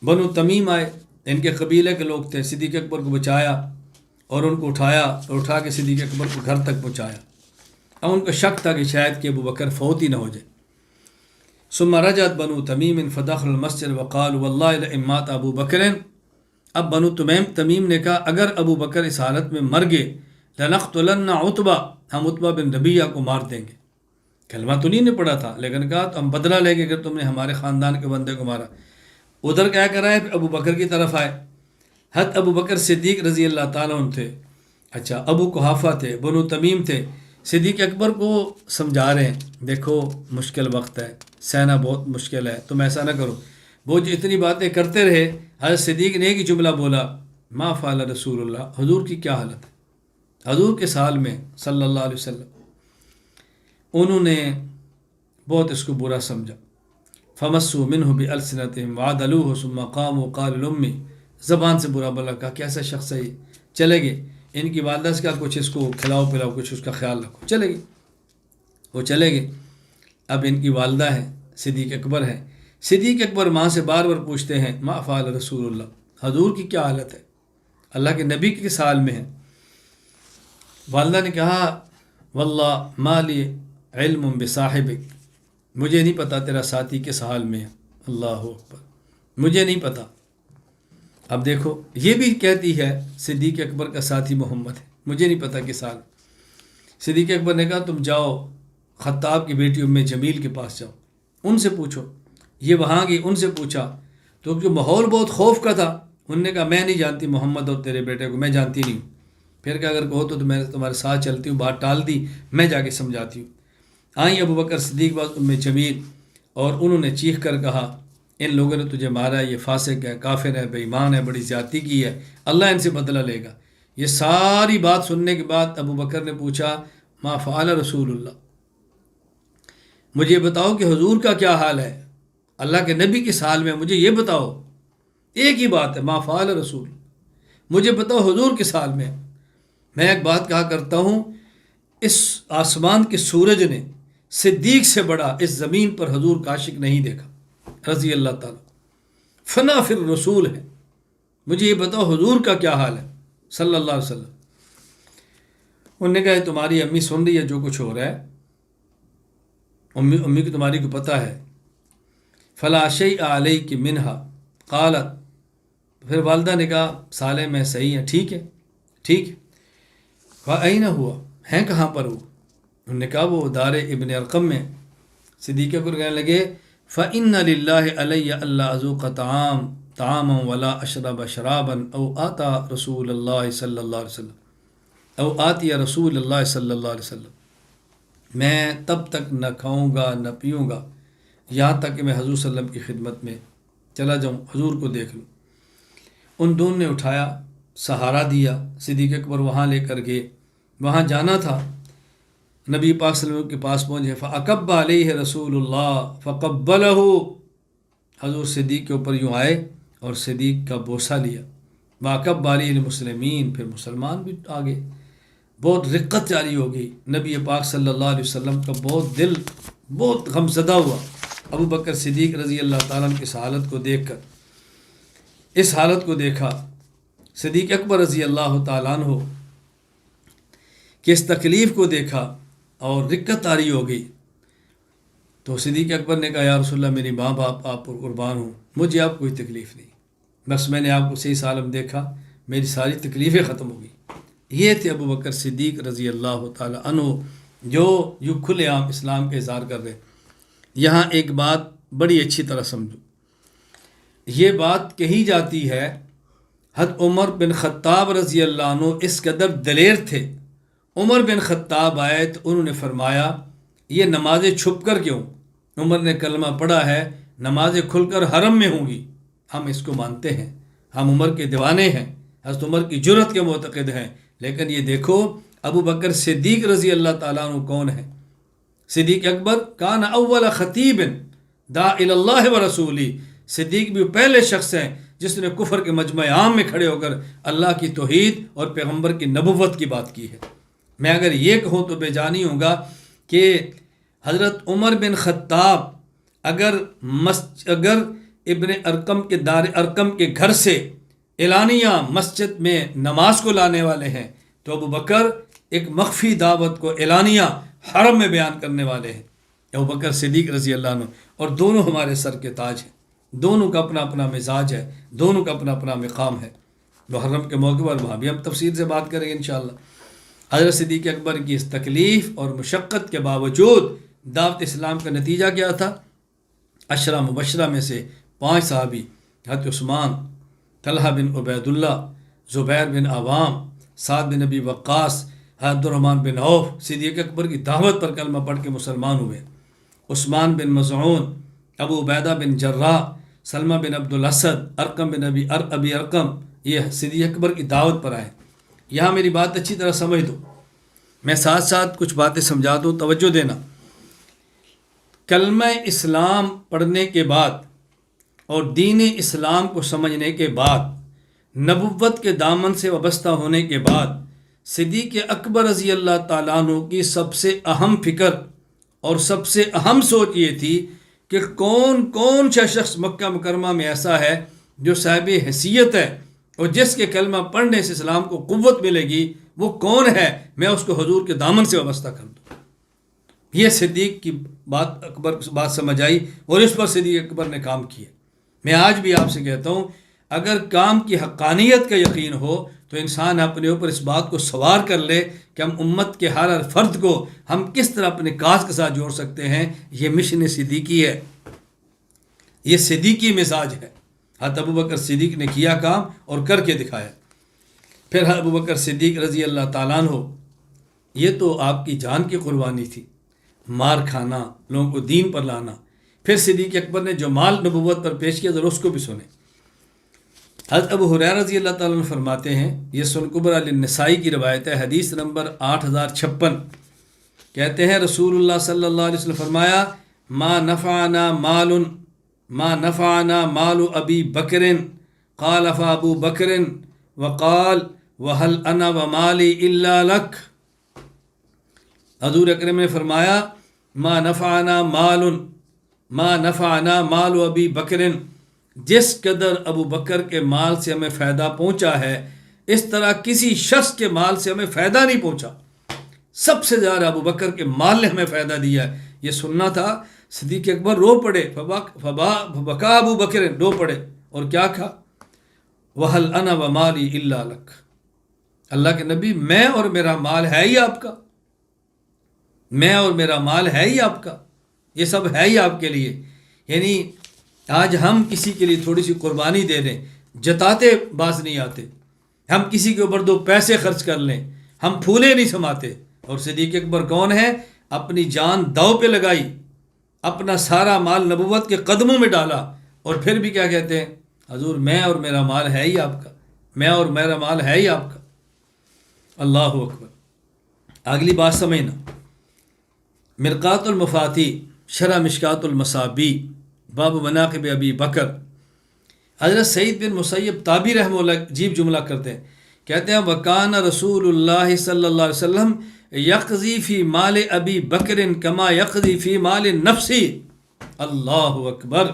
بنو تمیم آئے، ان کے قبیلے کے لوگ تھے، صدیق اکبر کو بچایا اور ان کو اٹھایا اور اٹھا کے صدیق اکبر کو گھر تک پہنچایا. اب ان کو شک تھا کہ شاید کہ ابو بکر فوت ہی نہ ہو جائے. ثم رجعت بنو تمیم فدخل المسجد وقالوا والله لئن مات ابو بکر. اب بنو تمیم نے کہا اگر ابو بکر اس حالت میں مر گئے لنقتلن عتبہ، ہم عتبہ بن ربیعہ کو مار دیں گے. کلمہ تو نہیں نے پڑھا تھا لیکن کہا تو ہم بدلہ لیں گے اگر تم نے ہمارے خاندان کے بندے کو مارا. ادھر کیا کر رہا ہے، ابو بکر کی طرف آئے. حد ابو بکر صدیق رضی اللہ تعالیٰ عنہ تھے، اچھا ابو قحافہ تھے، بنو تمیم تھے. صدیق اکبر کو سمجھا رہے ہیں دیکھو مشکل وقت ہے، سہنا بہت مشکل ہے، تم ایسا نہ کرو۔ وہ جو اتنی باتیں کرتے رہے، حضرت صدیق نے ایک ہی جملہ بولا، ما فعل رسول اللہ، حضور کی کیا حالت ہے، حضور کے سال میں صلی اللہ علیہ وسلم۔ انہوں نے بہت اس کو برا سمجھا، فمسوا منہ بألسنتہم وعدلوہ ثم قاموا قالوا لأمی، زبان سے برا بلا کہا کیسا شخص ہے یہ، چلے گئے۔ ان کی والدہ سے کہا کچھ اس کو کھلاؤ پلاؤ، کچھ اس کا خیال رکھو، چلے گئے۔ وہ چلے گئے۔ اب ان کی والدہ ہے، صدیق اکبر ہے، صدیق اکبر ماں سے بار بار پوچھتے ہیں ما فعل رسول اللہ، حضور کی کیا حالت ہے، اللہ کے نبی کے سال میں ہے۔ والدہ نے کہا واللہ ما لی علم بصاحبک، مجھے نہیں پتا تیرا ساتھی کس حال میں ہے، اللہ اکبر، مجھے نہیں پتا۔ اب دیکھو یہ بھی کہتی ہے صدیق اکبر کا ساتھی محمد ہے، مجھے نہیں پتا کس حال۔ صدیق اکبر نے کہا تم جاؤ خطاب کی بیٹی ام جمیل کے پاس جاؤ، ان سے پوچھو۔ یہ وہاں گئی، ان سے پوچھا تو کہ ماحول بہت خوف کا تھا، انہوں نے کہا میں نہیں جانتی محمد اور تیرے بیٹے کو، میں جانتی نہیں ہوں۔ پھر کہ اگر کہو تو میں تمہارے ساتھ چلتی ہوں، بات ٹال دی، میں جا کے سمجھاتی ہوں۔ آئیں ابو بکر صدیق بعد ام جمیل، اور انہوں نے چیخ کر کہا ان لوگوں نے تجھے مارا ہے، یہ فاسق ہے، کافر ہے، بے ایمان ہے، بڑی زیادتی کی ہے، اللہ ان سے بدلہ لے گا۔ یہ ساری بات سننے کے بعد ابو بکر نے پوچھا ما فعل رسول اللہ، مجھے بتاؤ کہ حضور کا کیا حال ہے، اللہ کے نبی کس حال میں، مجھے یہ بتاؤ۔ ایک ہی بات ہے ما فعل رسول، مجھے بتاؤ حضور کس حال میں ہے۔ میں ایک بات کہا کرتا ہوں، اس آسمان کے سورج نے صدیق سے بڑا اس زمین پر حضور کا عاشق نہیں دیکھا رضی اللہ تعالیٰ، فنا فی الرسول ہے، مجھے یہ بتاؤ حضور کا کیا حال ہے صلی اللہ علیہ وسلم۔ انہوں نے کہا تمہاری امی سن رہی ہے جو کچھ ہو رہا ہے، امی کو تمہاری کو پتہ ہے۔ فلا شیء علیک منہا قالت، پھر والدہ نے کہا صالح میں صحیح ہے، ٹھیک ہے ٹھیک ہے۔ فأین ہوا، ہیں کہاں پر وہ، انہوں نے کہا وہ دار ابن ارقم میں۔ صدیق اکبر کہنے لگے فإن للہ علی اللہ اذوق طعاما ولا اشرب شرابا او آتا رسول اللہ صلی اللہ علیہ وسلم او آتی رسول اللہ صلی اللہ علیہ وسلم، میں تب تک نہ کھاؤں گا نہ پیوں گا یہاں تک کہ میں حضور صلی اللہ علیہ وسلم کی خدمت میں چلا جاؤں، حضور کو دیکھ لوں۔ ان دونوں نے اٹھایا، سہارا دیا، صدیق اکبر وہاں لے کر گئے، وہاں جانا تھا، نبی پاک صلی اللہ علیہ وسلم کے پاس پہنچے، فَأَكَبَّ عَلَيْهِ رسول اللہ فَقَبَّلَهُ، حضور صدیق کے اوپر یوں آئے اور صدیق کا بوسہ لیا، وَأَكَبَّ عَلَيْهِ الْمُسْلِمِينَ، پھر مسلمان بھی آگے، بہت رقت جاری ہو گئی۔ نبی پاک صلی اللہ علیہ وسلم کا بہت دل بہت غمزدہ ہوا ابو بکر صدیق رضی اللہ تعالیٰ عنہ کی اس حالت کو دیکھ کر۔ اس حالت کو دیکھا صدیق اکبر رضی اللہ تعالیٰ عنہ کہ اس تکلیف کو دیکھا اور رقت طاری ہو گئی، تو صدیق اکبر نے کہا یا رسول اللہ میری ماں باپ آپ پر قربان ہوں، مجھے آپ کوئی تکلیف نہیں، بس میں نے آپ کو صحیح سالم دیکھا، میری ساری تکلیفیں ختم ہو گئی۔ یہ تھے ابو بکر صدیق رضی اللہ تعالیٰ عنہ جو یوں کھلے عام اسلام کا اظہار کر رہے۔ یہاں ایک بات بڑی اچھی طرح سمجھو، یہ بات کہی جاتی ہے حضرت عمر بن خطاب رضی اللہ عنہ اس قدر دلیر تھے، عمر بن خطاب آئے تو انہوں نے فرمایا یہ نمازیں چھپ کر کیوں، عمر نے کلمہ پڑھا ہے نمازیں کھل کر حرم میں ہوں گی، ہم اس کو مانتے ہیں، ہم عمر کے دیوانے ہیں، حضرت عمر کی جرأت کے معتقد ہیں، لیکن یہ دیکھو ابو بکر صدیق رضی اللہ تعالیٰ عنہ کون ہے؟ صدیق اکبر کان اول خطیب دعا الی اللہ و رسولی، صدیق بھی پہلے شخص ہیں جس نے کفر کے مجمع عام میں کھڑے ہو کر اللہ کی توحید اور پیغمبر کی نبوت کی بات کی ہے۔ میں اگر یہ کہوں تو بے جانی ہوگا کہ حضرت عمر بن خطاب اگر ابن ارقم کے دار ارقم کے گھر سے اعلانیہ مسجد میں نماز کو لانے والے ہیں، تو ابو بکر ایک مخفی دعوت کو اعلانیہ حرم میں بیان کرنے والے ہیں، ابو بکر صدیق رضی اللہ عنہ، اور دونوں ہمارے سر کے تاج ہیں، دونوں کا اپنا اپنا مزاج ہے، دونوں کا اپنا اپنا مقام ہے۔ محرم کے موقع پر وہاں بھی ہم تفصیل سے بات کریں گے انشاءاللہ۔ حضرت صدیق اکبر کی اس تکلیف اور مشقت کے باوجود دعوت اسلام کا نتیجہ کیا تھا؟ عشرہ مبشرہ میں سے 5 صحابی حضرت عثمان، طلحہ بن عبید اللہ، زبیر بن عوام، سعد بن ابی وقاص، عبد الرحمن بن عوف صدیق اکبر کی دعوت پر کلمہ پڑھ کے مسلمان ہوئے، عثمان بن مظعون، ابو عبیدہ بن جراح، سلمہ بن عبد الاسد، ارقم بن ابی ارقم، یہ صدیق اکبر کی دعوت پر آئے۔ یہاں میری بات اچھی طرح سمجھ دو، میں ساتھ ساتھ کچھ باتیں سمجھا دوں، توجہ دینا۔ کلمہ اسلام پڑھنے کے بعد اور دین اسلام کو سمجھنے کے بعد، نبوت کے دامن سے وابستہ ہونے کے بعد، صدیق اکبر رضی اللہ تعالیٰ عنہ کی سب سے اہم فکر اور سب سے اہم سوچ یہ تھی کہ کون سا شخص مکہ مکرمہ میں ایسا ہے جو صاحب حیثیت ہے اور جس کے کلمہ پڑھنے سے اسلام کو قوت ملے گی، وہ کون ہے، میں اس کو حضور کے دامن سے وابستہ کر دوں۔ یہ صدیق کی بات سمجھ آئی اور اس پر صدیق اکبر نے کام کیا۔ میں آج بھی آپ سے کہتا ہوں، اگر کام کی حقانیت کا یقین ہو تو انسان اپنے اوپر اس بات کو سوار کر لے کہ ہم امت کے ہر فرد کو ہم کس طرح اپنے کاج کے ساتھ جوڑ سکتے ہیں۔ یہ مشن صدیقی ہے، یہ صدیقی مزاج ہے۔ حضرت ابوبکر صدیق نے کیا کام اور کر کے دکھایا۔ پھر حضرت ابوبکر صدیق رضی اللہ تعالیٰ عنہ، یہ تو آپ کی جان کی قربانی تھی، مار کھانا، لوگوں کو دین پر لانا۔ پھر صدیق اکبر نے جو مال نبوت پر پیش کیا، ذرا اس کو بھی سنیں۔ حضرت ابو ہریرہ رضی اللہ تعالیٰ عنہ فرماتے ہیں، یہ سنن کبریٰ للنسائی کی روایت ہے، حدیث نمبر 8056، کہتے ہیں رسول اللہ صلی اللہ علیہ وسلم فرمایا، ما نفعنا مال ابی بکر قال فابو بکر وقال وهل انا ومالی الا لک۔ حضور اکرم نے فرمایا، ما نفعنا مال ابی بکر، جس قدر ابو بکر کے مال سے ہمیں فائدہ پہنچا ہے اس طرح کسی شخص کے مال سے ہمیں فائدہ نہیں پہنچا۔ سب سے زیادہ ابو بکر کے مال نے ہمیں فائدہ دیا ہے۔ یہ سننا تھا۔ صدیق اکبر رو پڑے، فبکا ابو بکر، رو پڑے، اور کیا کہا؟ وَهَلْ أَنَا وَمَالِي إِلَّا لَكَ، اللہ کے نبی، میں اور میرا مال ہے ہی آپ کا، میں اور میرا مال ہے ہی آپ کا، یہ سب ہے ہی آپ کے لیے۔ یعنی آج ہم کسی کے لیے تھوڑی سی قربانی دے دیں، جتاتے باز نہیں آتے، ہم کسی کے اوپر 2 پیسے خرچ کر لیں، ہم پھولے نہیں سماتے۔ اور صدیق اکبر کون ہے؟ اپنی جان داؤ پہ لگائی، اپنا سارا مال نبوت کے قدموں میں ڈالا، اور پھر بھی کیا کہتے ہیں؟ حضور میں اور میرا مال ہے ہی آپ کا، میں اور میرا مال ہے ہی آپ کا۔ اللہ اکبر۔ اگلی بات سمجھنا، مرقات المفاتی، شرح مشکات المصابی، باب مناقب ابی بکر، حضرت سعید بن مسیب تابعی رحمہ اللہ عجیب جملہ کرتے ہیں، کہتے ہیں وکان رسول اللہ صلی اللہ علیہ وسلم یقضی فی مال ابی بکر کما یقضی فی مال نفسی۔ اللہ اکبر۔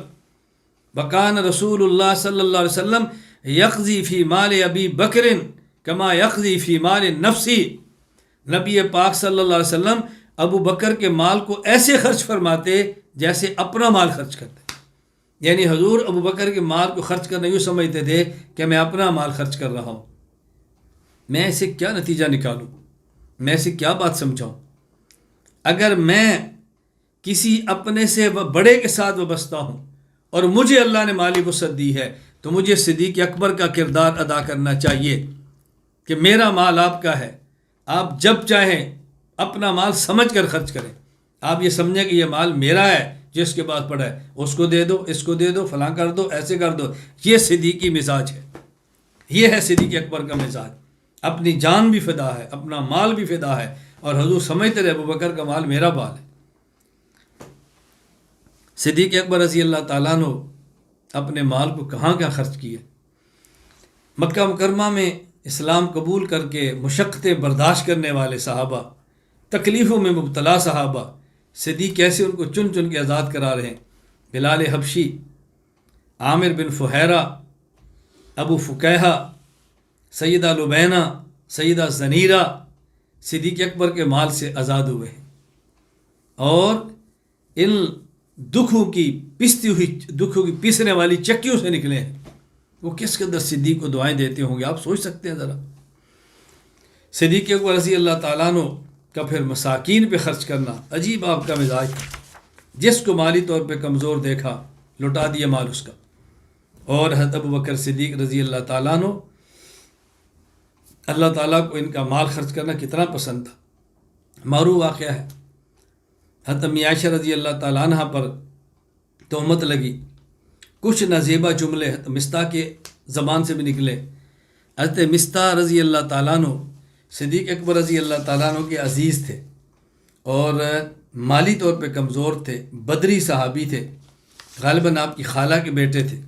وکان رسول اللہ صلی اللہ علیہ وسلم یقضی فی مال ابی بکر کما یقضی فی مال نفسی۔ نبی پاک صلی اللہ علیہ وسلم ابو بکر کے مال کو ایسے خرچ فرماتے جیسے اپنا مال خرچ کرتے۔ یعنی حضور ابو بکر کے مال کو خرچ کرنا یوں سمجھتے تھے کہ میں اپنا مال خرچ کر رہا ہوں۔ میں اسے کیا نتیجہ نکالوں، میں اسے کیا بات سمجھاؤں؟ اگر میں کسی اپنے سے بڑے کے ساتھ وابستہ ہوں اور مجھے اللہ نے مالی وسعت دی ہے تو مجھے صدیق اکبر کا کردار ادا کرنا چاہیے کہ میرا مال آپ کا ہے، آپ جب چاہیں اپنا مال سمجھ کر خرچ کریں۔ آپ یہ سمجھیں کہ یہ مال میرا ہے، جس کے پاس پڑا ہے اس کو دے دو، اس کو دے دو، فلاں کر دو، ایسے کر دو۔ یہ صدیقی مزاج ہے، یہ ہے صدیق اکبر کا مزاج۔ اپنی جان بھی فدا ہے، اپنا مال بھی فدا ہے، اور حضور سمجھتے رہے ابو بکر کا مال میرا مال ہے۔ صدیق اکبر رضی اللہ تعالیٰ عنہ اپنے مال کو کہاں خرچ کیے؟ مکہ مکرمہ میں اسلام قبول کر کے مشقتیں برداشت کرنے والے صحابہ، تکلیفوں میں مبتلا صحابہ، صدیق کیسے ان کو چن چن کے آزاد کرا رہے ہیں۔ بلال حبشی، عامر بن فہیرہ، ابو فکیہہ، سیدہ لبینہ، سیدہ زنیرہ صدیق اکبر کے مال سے آزاد ہوئے ہیں، اور ان دکھوں کی پیسنے والی چکیوں سے نکلے ہیں۔ وہ کس قدر صدیق کو دعائیں دیتے ہوں گے، آپ سوچ سکتے ہیں ذرا۔ صدیق اکبر رضی اللہ تعالیٰ عنہ کا پھر مساکین پہ خرچ کرنا عجیب آپ کا مزاج تھا۔ جس کو مالی طور پہ کمزور دیکھا لٹا دیا مال اس کا۔ اور حضرت ابو بکر صدیق رضی اللہ تعالیٰ عنہ اللہ تعالیٰ کو ان کا مال خرچ کرنا کتنا پسند تھا۔ معروف واقعہ ہے، حضرت امی عائشہ رضی اللہ تعالیٰ عنہ پر تہمت لگی، کچھ نازیبہ جملے حضرت مستح کے زبان سے بھی نکلے۔ حضرت مستح رضی اللہ تعالیٰ عنہ صدیق اکبر رضی اللہ تعالیٰ عنہ کے عزیز تھے اور مالی طور پہ کمزور تھے، بدری صحابی تھے، غالباً آپ کی خالہ کے بیٹے تھے۔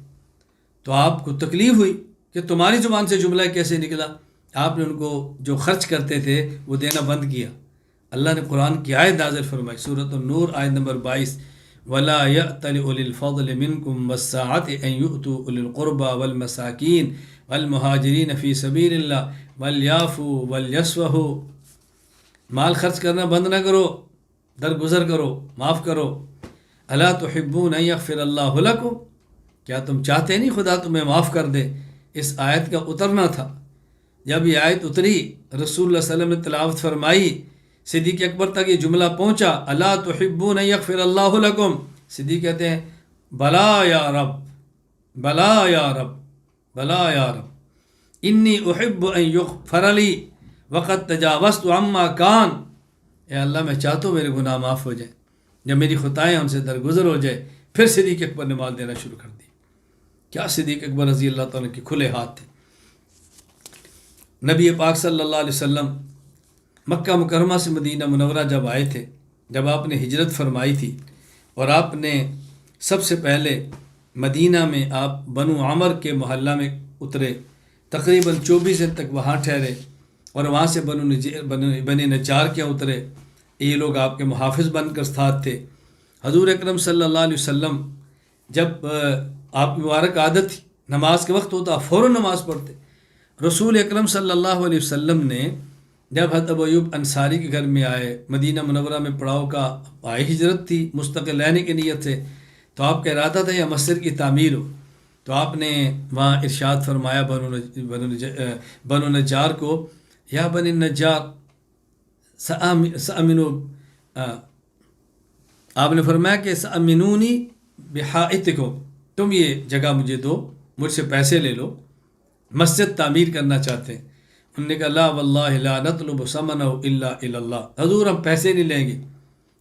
تو آپ کو تکلیف ہوئی کہ تمہاری زبان سے جملہ کیسے نکلا؟ آپ نے ان کو جو خرچ کرتے تھے وہ دینا بند کیا۔ اللہ نے قرآن کی آیت نازل فرمائی، سورۃ النور آیت نمبر 22، وَلَا يَأْتَلِ أُولِي الْفَضْلِ مِنْكُمْ وَالسَّعَةِ أَنْ يُؤْتُوا أُولِي الْقُرْبَى وَالْمَسَاكِينَ وَالْمُهَاجِرِينَ فِي سَبِيلِ اللَّهِ وَلْيَعْفُوا وَلْيَصْفَحُوا۔ مال خرچ کرنا بند نہ کرو، درگزر کرو، معاف کرو۔ الا تحبون ان یغفر اللہ لکم، کیا تم چاہتے نہیں خدا تمہیں معاف کر دے؟ اس آیت کا اترنا تھا۔ جب یہ آیت اتری، رسول اللہ صلی اللہ علیہ وسلم نے تلاوت فرمائی، صدیق اکبر تک یہ جملہ پہنچا، الا تحبون ان یغفر اللہ لکم، صدیق کہتے ہیں بلا یا رب، بلا یا رب، بلا یا رب، انی احب ان یغفر لی وقد تجاوزت عما کان۔ اے اللہ میں چاہتا ہوں میرے گناہ معاف ہو جائیں، جب میری خطائیں ان سے درگزر ہو جائے۔ پھر صدیق اکبر نے مال دینا شروع کر دی۔ کیا صدیق اکبر رضی اللہ تعالیٰ کے کھلے ہاتھ تھے۔ نبی پاک صلی اللہ علیہ وسلم مکہ مکرمہ سے مدینہ منورہ جب آئے تھے، جب آپ نے ہجرت فرمائی تھی، اور آپ نے سب سے پہلے مدینہ میں آپ بنو عمر کے محلہ میں اترے، تقریباً 24 دن تک وہاں ٹھہرے، اور وہاں سے بنی نجار کے اترے۔ یہ لوگ آپ کے محافظ بن کر ساتھ تھے۔ حضور اکرم صلی اللہ علیہ وسلم جب آپ کی مبارک عادت تھی، نماز کے وقت ہوتا فوراً نماز پڑھتے۔ رسول اکرم صلی اللہ علیہ وسلم نے جب حضرت ابو ایوب انصاری کے گھر میں آئے، مدینہ منورہ میں پڑاؤ کا آئے، ہجرت تھی مستقل رہنے کی نیت سے، تو آپ کا ارادہ تھا یا مسجد کی تعمیر ہو، تو آپ نے وہاں ارشاد فرمایا بنو نجار کو، یا بنی نجار سأمنو، آپ نے فرمایا کہ سأمنونی بحائطکم، تم یہ جگہ مجھے دو، مجھ سے پیسے لے لو، مسجد تعمیر کرنا چاہتے ہیں۔ انہوں نے کہا لا واللہ لا نطلب ثمنہ الا الی اللہ، حضور ہم پیسے نہیں لیں گے،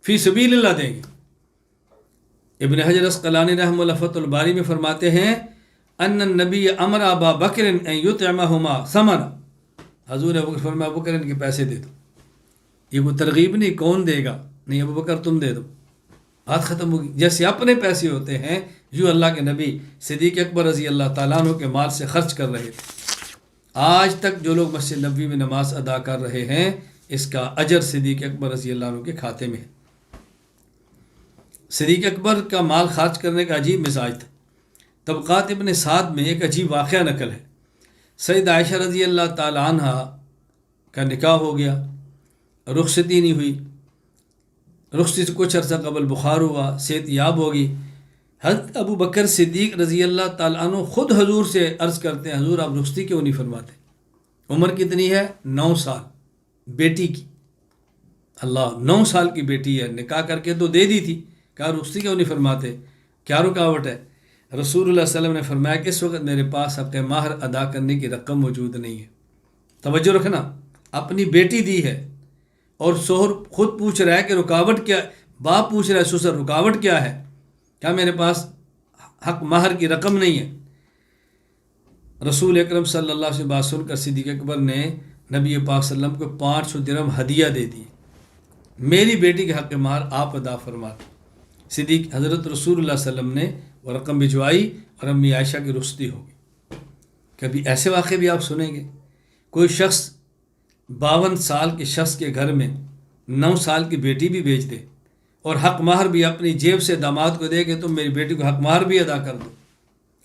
فی سبیل اللہ دیں گے۔ ابن حجر اسقلانی رحمہ اللہ فتح الباری میں فرماتے ہیں ان النبی امر ابا بکر ان یطعمہما ثمنا، حضور ابو بکر فرمایا ابو بکر ان کے پیسے دے دو۔ یہ کوئی ترغیب نہیں، کون دے گا؟ نہیں، ابو بکر تم دے دو، بات ختم ہوگی۔ جیسے اپنے پیسے ہوتے ہیں، یوں اللہ کے نبی صدیق اکبر رضی اللہ تعالیٰ عنہ کے مال سے خرچ کر رہے تھے۔ آج تک جو لوگ مسجد نبوی میں نماز ادا کر رہے ہیں، اس کا اجر صدیق اکبر رضی اللہ عنہ کے کھاتے میں ہے۔ صدیق اکبر کا مال خرچ کرنے کا عجیب مزاج تھا۔ طبقات ابن سعد میں ایک عجیب واقعہ نقل ہے۔ سید عائشہ رضی اللہ تعالیٰ عنہ کا نکاح ہو گیا، رخصتی نہیں ہوئی، رخصتی سے کچھ عرصہ قبل بخار ہوا، صحت یاب ہوگی۔ حضرت ابو بکر صدیق رضی اللہ تعالیٰ عنہ خود حضور سے عرض کرتے ہیں حضور آپ رخصتی کیوں نہیں فرماتے؟ عمر کتنی ہے؟ 9 سال بیٹی کی، اللہ 9 سال کی بیٹی ہے، نکاح کر کے تو دے دی تھی، کہا رخصتی کیوں نہیں فرماتے، کیا رکاوٹ ہے؟ رسول اللہ صلی اللہ علیہ وسلم نے فرمایا کہ اس وقت میرے پاس حق مہر ادا کرنے کی رقم موجود نہیں ہے۔ توجہ رکھنا، اپنی بیٹی دی ہے اور شوہر خود پوچھ رہا ہے کہ رکاوٹ کیا، باپ پوچھ رہا ہے سسر رکاوٹ کیا ہے، کیا میرے پاس حق مہر کی رقم نہیں ہے؟ رسول اکرم صلی اللہ علیہ وسلم بات سن کر صدیق اکبر نے نبی پاک صلی اللہ علیہ وسلم کو 500 درہم ہدیہ دے دی، میری بیٹی کے حق مہر آپ ادا فرماتے۔ صدیق حضرت رسول اللہ صلی اللہ علیہ وسلم نے وہ رقم بھجوائی اور امی عائشہ کی رخصتی ہو گئی۔ کبھی ایسے واقعے بھی آپ سنیں گے، کوئی شخص 52 سال کے شخص کے گھر میں 9 سال کی بیٹی بھی بیچ دے اور حق مہر بھی اپنی جیب سے داماد کو دے کہ تم میری بیٹی کو حق مہر بھی ادا کر دو۔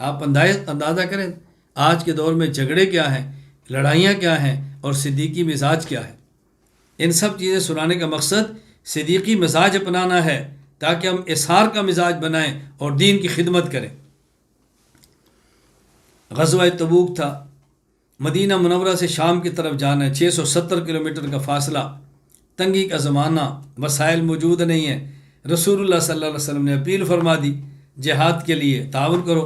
آپ اندازہ کریں آج کے دور میں جھگڑے کیا ہیں، لڑائیاں کیا ہیں، اور صدیقی مزاج کیا ہے۔ ان سب چیزیں سنانے کا مقصد صدیقی مزاج اپنانا ہے تاکہ ہم اظہار کا مزاج بنائیں اور دین کی خدمت کریں۔ غزوہ تبوک تھا، مدینہ منورہ سے شام کی طرف جانا ہے، 670 کلومیٹر کا فاصلہ، تنگی کا زمانہ، وسائل موجود نہیں ہیں۔ رسول اللہ صلی اللہ علیہ وسلم نے اپیل فرما دی جہاد کے لیے تعاون کرو۔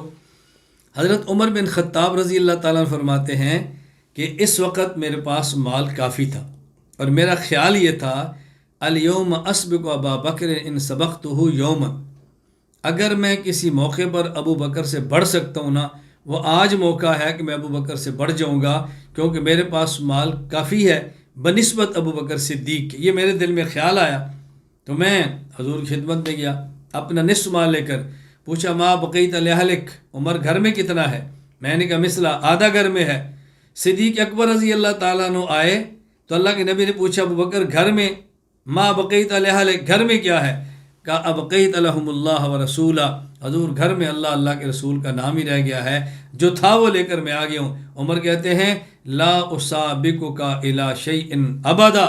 حضرت عمر بن خطاب رضی اللہ تعالیٰ عنہ فرماتے ہیں کہ اس وقت میرے پاس مال کافی تھا اور میرا خیال یہ تھا الیوم اسبق ابا بکر ان سبقتہ یوما، اگر میں کسی موقع پر ابو بکر سے بڑھ سکتا ہوں نا، وہ آج موقع ہے کہ میں ابو بکر سے بڑھ جاؤں گا، کیونکہ میرے پاس مال کافی ہے بنسبت ابو بکر صدیق کے۔ یہ میرے دل میں خیال آیا تو میں حضور کی خدمت میں گیا اپنا نصف مال لے کر، پوچھا ما بقیت لأہلک، عمر گھر میں کتنا ہے؟ میں نے کہا مثلا آدھا گھر میں ہے۔ صدیق اکبر رضی اللہ تعالیٰ عنہ آئے تو اللہ کے نبی نے پوچھا ابو بکر گھر میں ما بقیت لأہلک، گھر میں کیا ہے؟ کہا ابقیت لہم اللہ و رسولہ، حضور گھر میں اللہ کے رسول کا نام ہی رہ گیا ہے، جو تھا وہ لے کر میں آ گیا ہوں۔ عمر کہتے ہیں لا اسابقک الی شیء ابدا،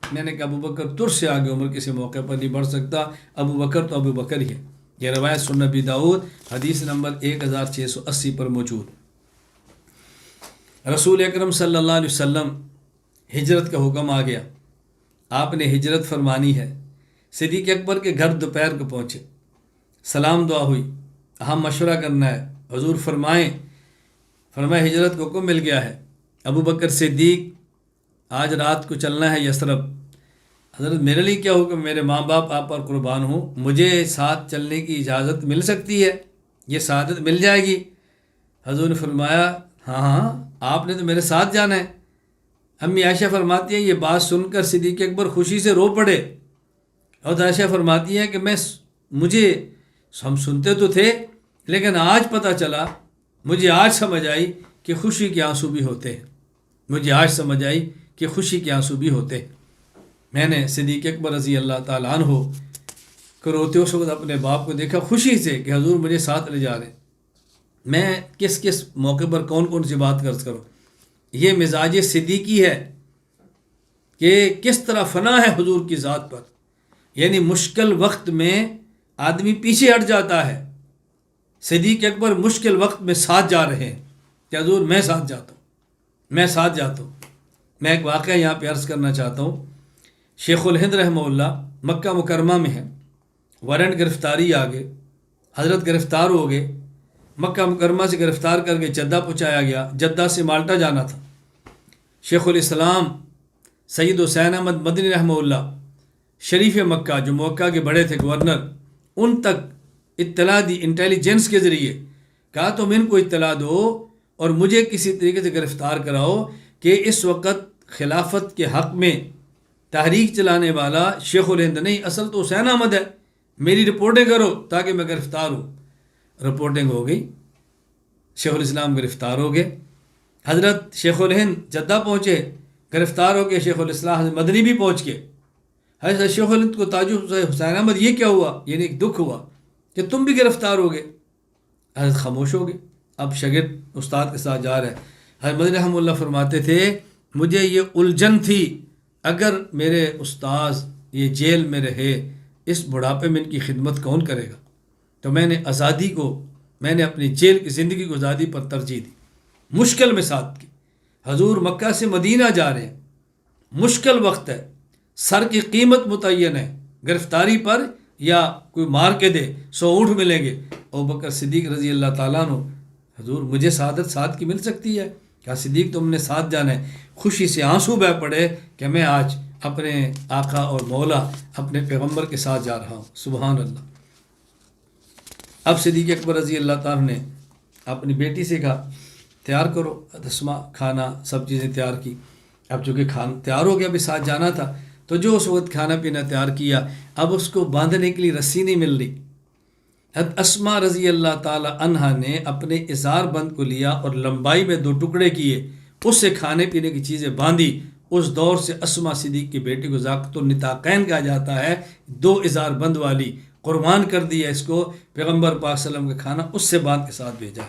میں نے کہا ابو بکر تر سے آگے عمر کسی موقع پر نہیں بڑھ سکتا، ابو بکر تو ابو بکر ہی ہے۔ یہ روایت سنن ابی داؤد حدیث نمبر 1680 پر موجود۔ رسول اکرم صلی اللہ علیہ وسلم ہجرت کا حکم آ گیا، آپ نے ہجرت فرمانی ہے۔ صدیق اکبر کے گھر دوپہر کو پہنچے، سلام دعا ہوئی، اہم مشورہ کرنا ہے، حضور فرمائے ہجرت کو حکم مل گیا ہے۔ ابو بکر صدیق آج رات کو چلنا ہے یثرب۔ حضرت میرے لیے کیا حکم، میرے ماں باپ آپ پر قربان ہوں، مجھے ساتھ چلنے کی اجازت مل سکتی ہے، یہ سعادت مل جائے گی؟ حضور نے فرمایا ہاں آپ نے تو میرے ساتھ جانا ہے۔ امی عائشہ فرماتی ہیں یہ بات سن کر صدیق اکبر خوشی سے رو پڑے، اور عائشہ فرماتی ہیں کہ ہم سنتے تو تھے لیکن آج پتہ چلا، مجھے آج سمجھ آئی کہ خوشی کے آنسو بھی ہوتے ہیں، مجھے آج سمجھ آئی کہ خوشی کے آنسو بھی ہوتے ہیں۔ میں نے صدیق اکبر رضی اللہ تعالیٰ عنہ کو روتے اس وقت اپنے باپ کو دیکھا خوشی سے کہ حضور مجھے ساتھ لے جا رہے ہیں، میں کس موقع پر کون سی بات کرز کروں۔ یہ مزاج صدیقی ہے کہ کس طرح فنا ہے حضور کی ذات پر، یعنی مشکل وقت میں آدمی پیچھے ہٹ جاتا ہے۔ صدیق اکبر مشکل وقت میں ساتھ جا رہے ہیں کہ حضور میں ساتھ جاتا ہوں۔ میں ایک واقعہ یہاں پہ عرض کرنا چاہتا ہوں۔ شیخ الہند رحمہ اللہ مکہ مکرمہ میں ہیں، وارنٹ گرفتاری آ گئے، حضرت گرفتار ہو گئے، مکہ مکرمہ سے گرفتار کر کے جدہ پہنچایا گیا، جدہ سے مالٹا جانا تھا۔ شیخ الاسلام سید حسین احمد مدنی رحمہ اللہ شریف مکہ جو مکہ کے بڑے تھے گورنر، ان تک اطلاع دی انٹیلیجنس کے ذریعے، کہا تم ان کو اطلاع دو اور مجھے کسی طریقے سے گرفتار کراؤ کہ اس وقت خلافت کے حق میں تحریک چلانے والا شیخ الہند نہیں، اصل تو حسین احمد ہے، میری رپورٹیں کرو تاکہ میں گرفتار ہوں۔ رپورٹنگ ہو گئی، شیخ الاسلام گرفتار ہو گئے، حضرت شیخ الہند جدہ پہنچے، گرفتار ہو گئے، شیخ الاسلام حضرت مدنی بھی پہنچ گئے۔ حضرت شیخ الہند کو تعجب، حسین احمد یہ کیا ہوا، یعنی ایک دکھ ہوا کہ تم بھی گرفتار ہو گئے۔ حضرت خاموش ہو گئے، اب شاگرد استاد کے ساتھ جا رہا ہے۔ حضرت مدنی رحمہ اللہ فرماتے تھے مجھے یہ الجھن تھی، اگر میرے استاذ یہ جیل میں رہے، اس بڑھاپے میں ان کی خدمت کون کرے گا؟ تو میں نے اپنی جیل کی زندگی کو آزادی پر ترجیح دی، مشکل میں ساتھ کی۔ حضور مکہ سے مدینہ جا رہے ہیں، مشکل وقت ہے، سر کی قیمت متعین ہے، گرفتاری پر یا کوئی مار کے دے 100 اونٹ ملیں گے۔ ابوبکر صدیق رضی اللہ تعالیٰ عنہ، حضور مجھے سعادت ساتھ کی مل سکتی ہے؟ کہا صدیق تم نے ساتھ جانا ہے۔ خوشی سے آنسو بہہ پڑے کہ میں آج اپنے آقا اور مولا اپنے پیغمبر کے ساتھ جا رہا ہوں۔ سبحان اللہ۔ اب صدیق اکبر رضی اللہ تعالیٰ نے اپنی بیٹی سے کہا تیار کرو تسمہ، کھانا سب چیزیں تیار کی۔ اب چونکہ کھانا تیار ہو گیا، ابھی ساتھ جانا تھا، تو جو اس وقت کھانا پینا تیار کیا، اب اس کو باندھنے کے لیے رسی نہیں مل رہی۔ حضرت اسماء رضی اللہ تعالی عنہا نے اپنے ازار بند کو لیا اور لمبائی میں 2 ٹکڑے کیے، اس سے کھانے پینے کی چیزیں باندھی۔ اس دور سے اسماء صدیق کی بیٹی کو ذاکت النطاقین کہا جاتا ہے، 2 ازار بند والی، قربان کر دیا اس کو، پیغمبر پاک صلی اللہ علیہ وسلم کا کھانا اس سے باندھ کے ساتھ بھیجا۔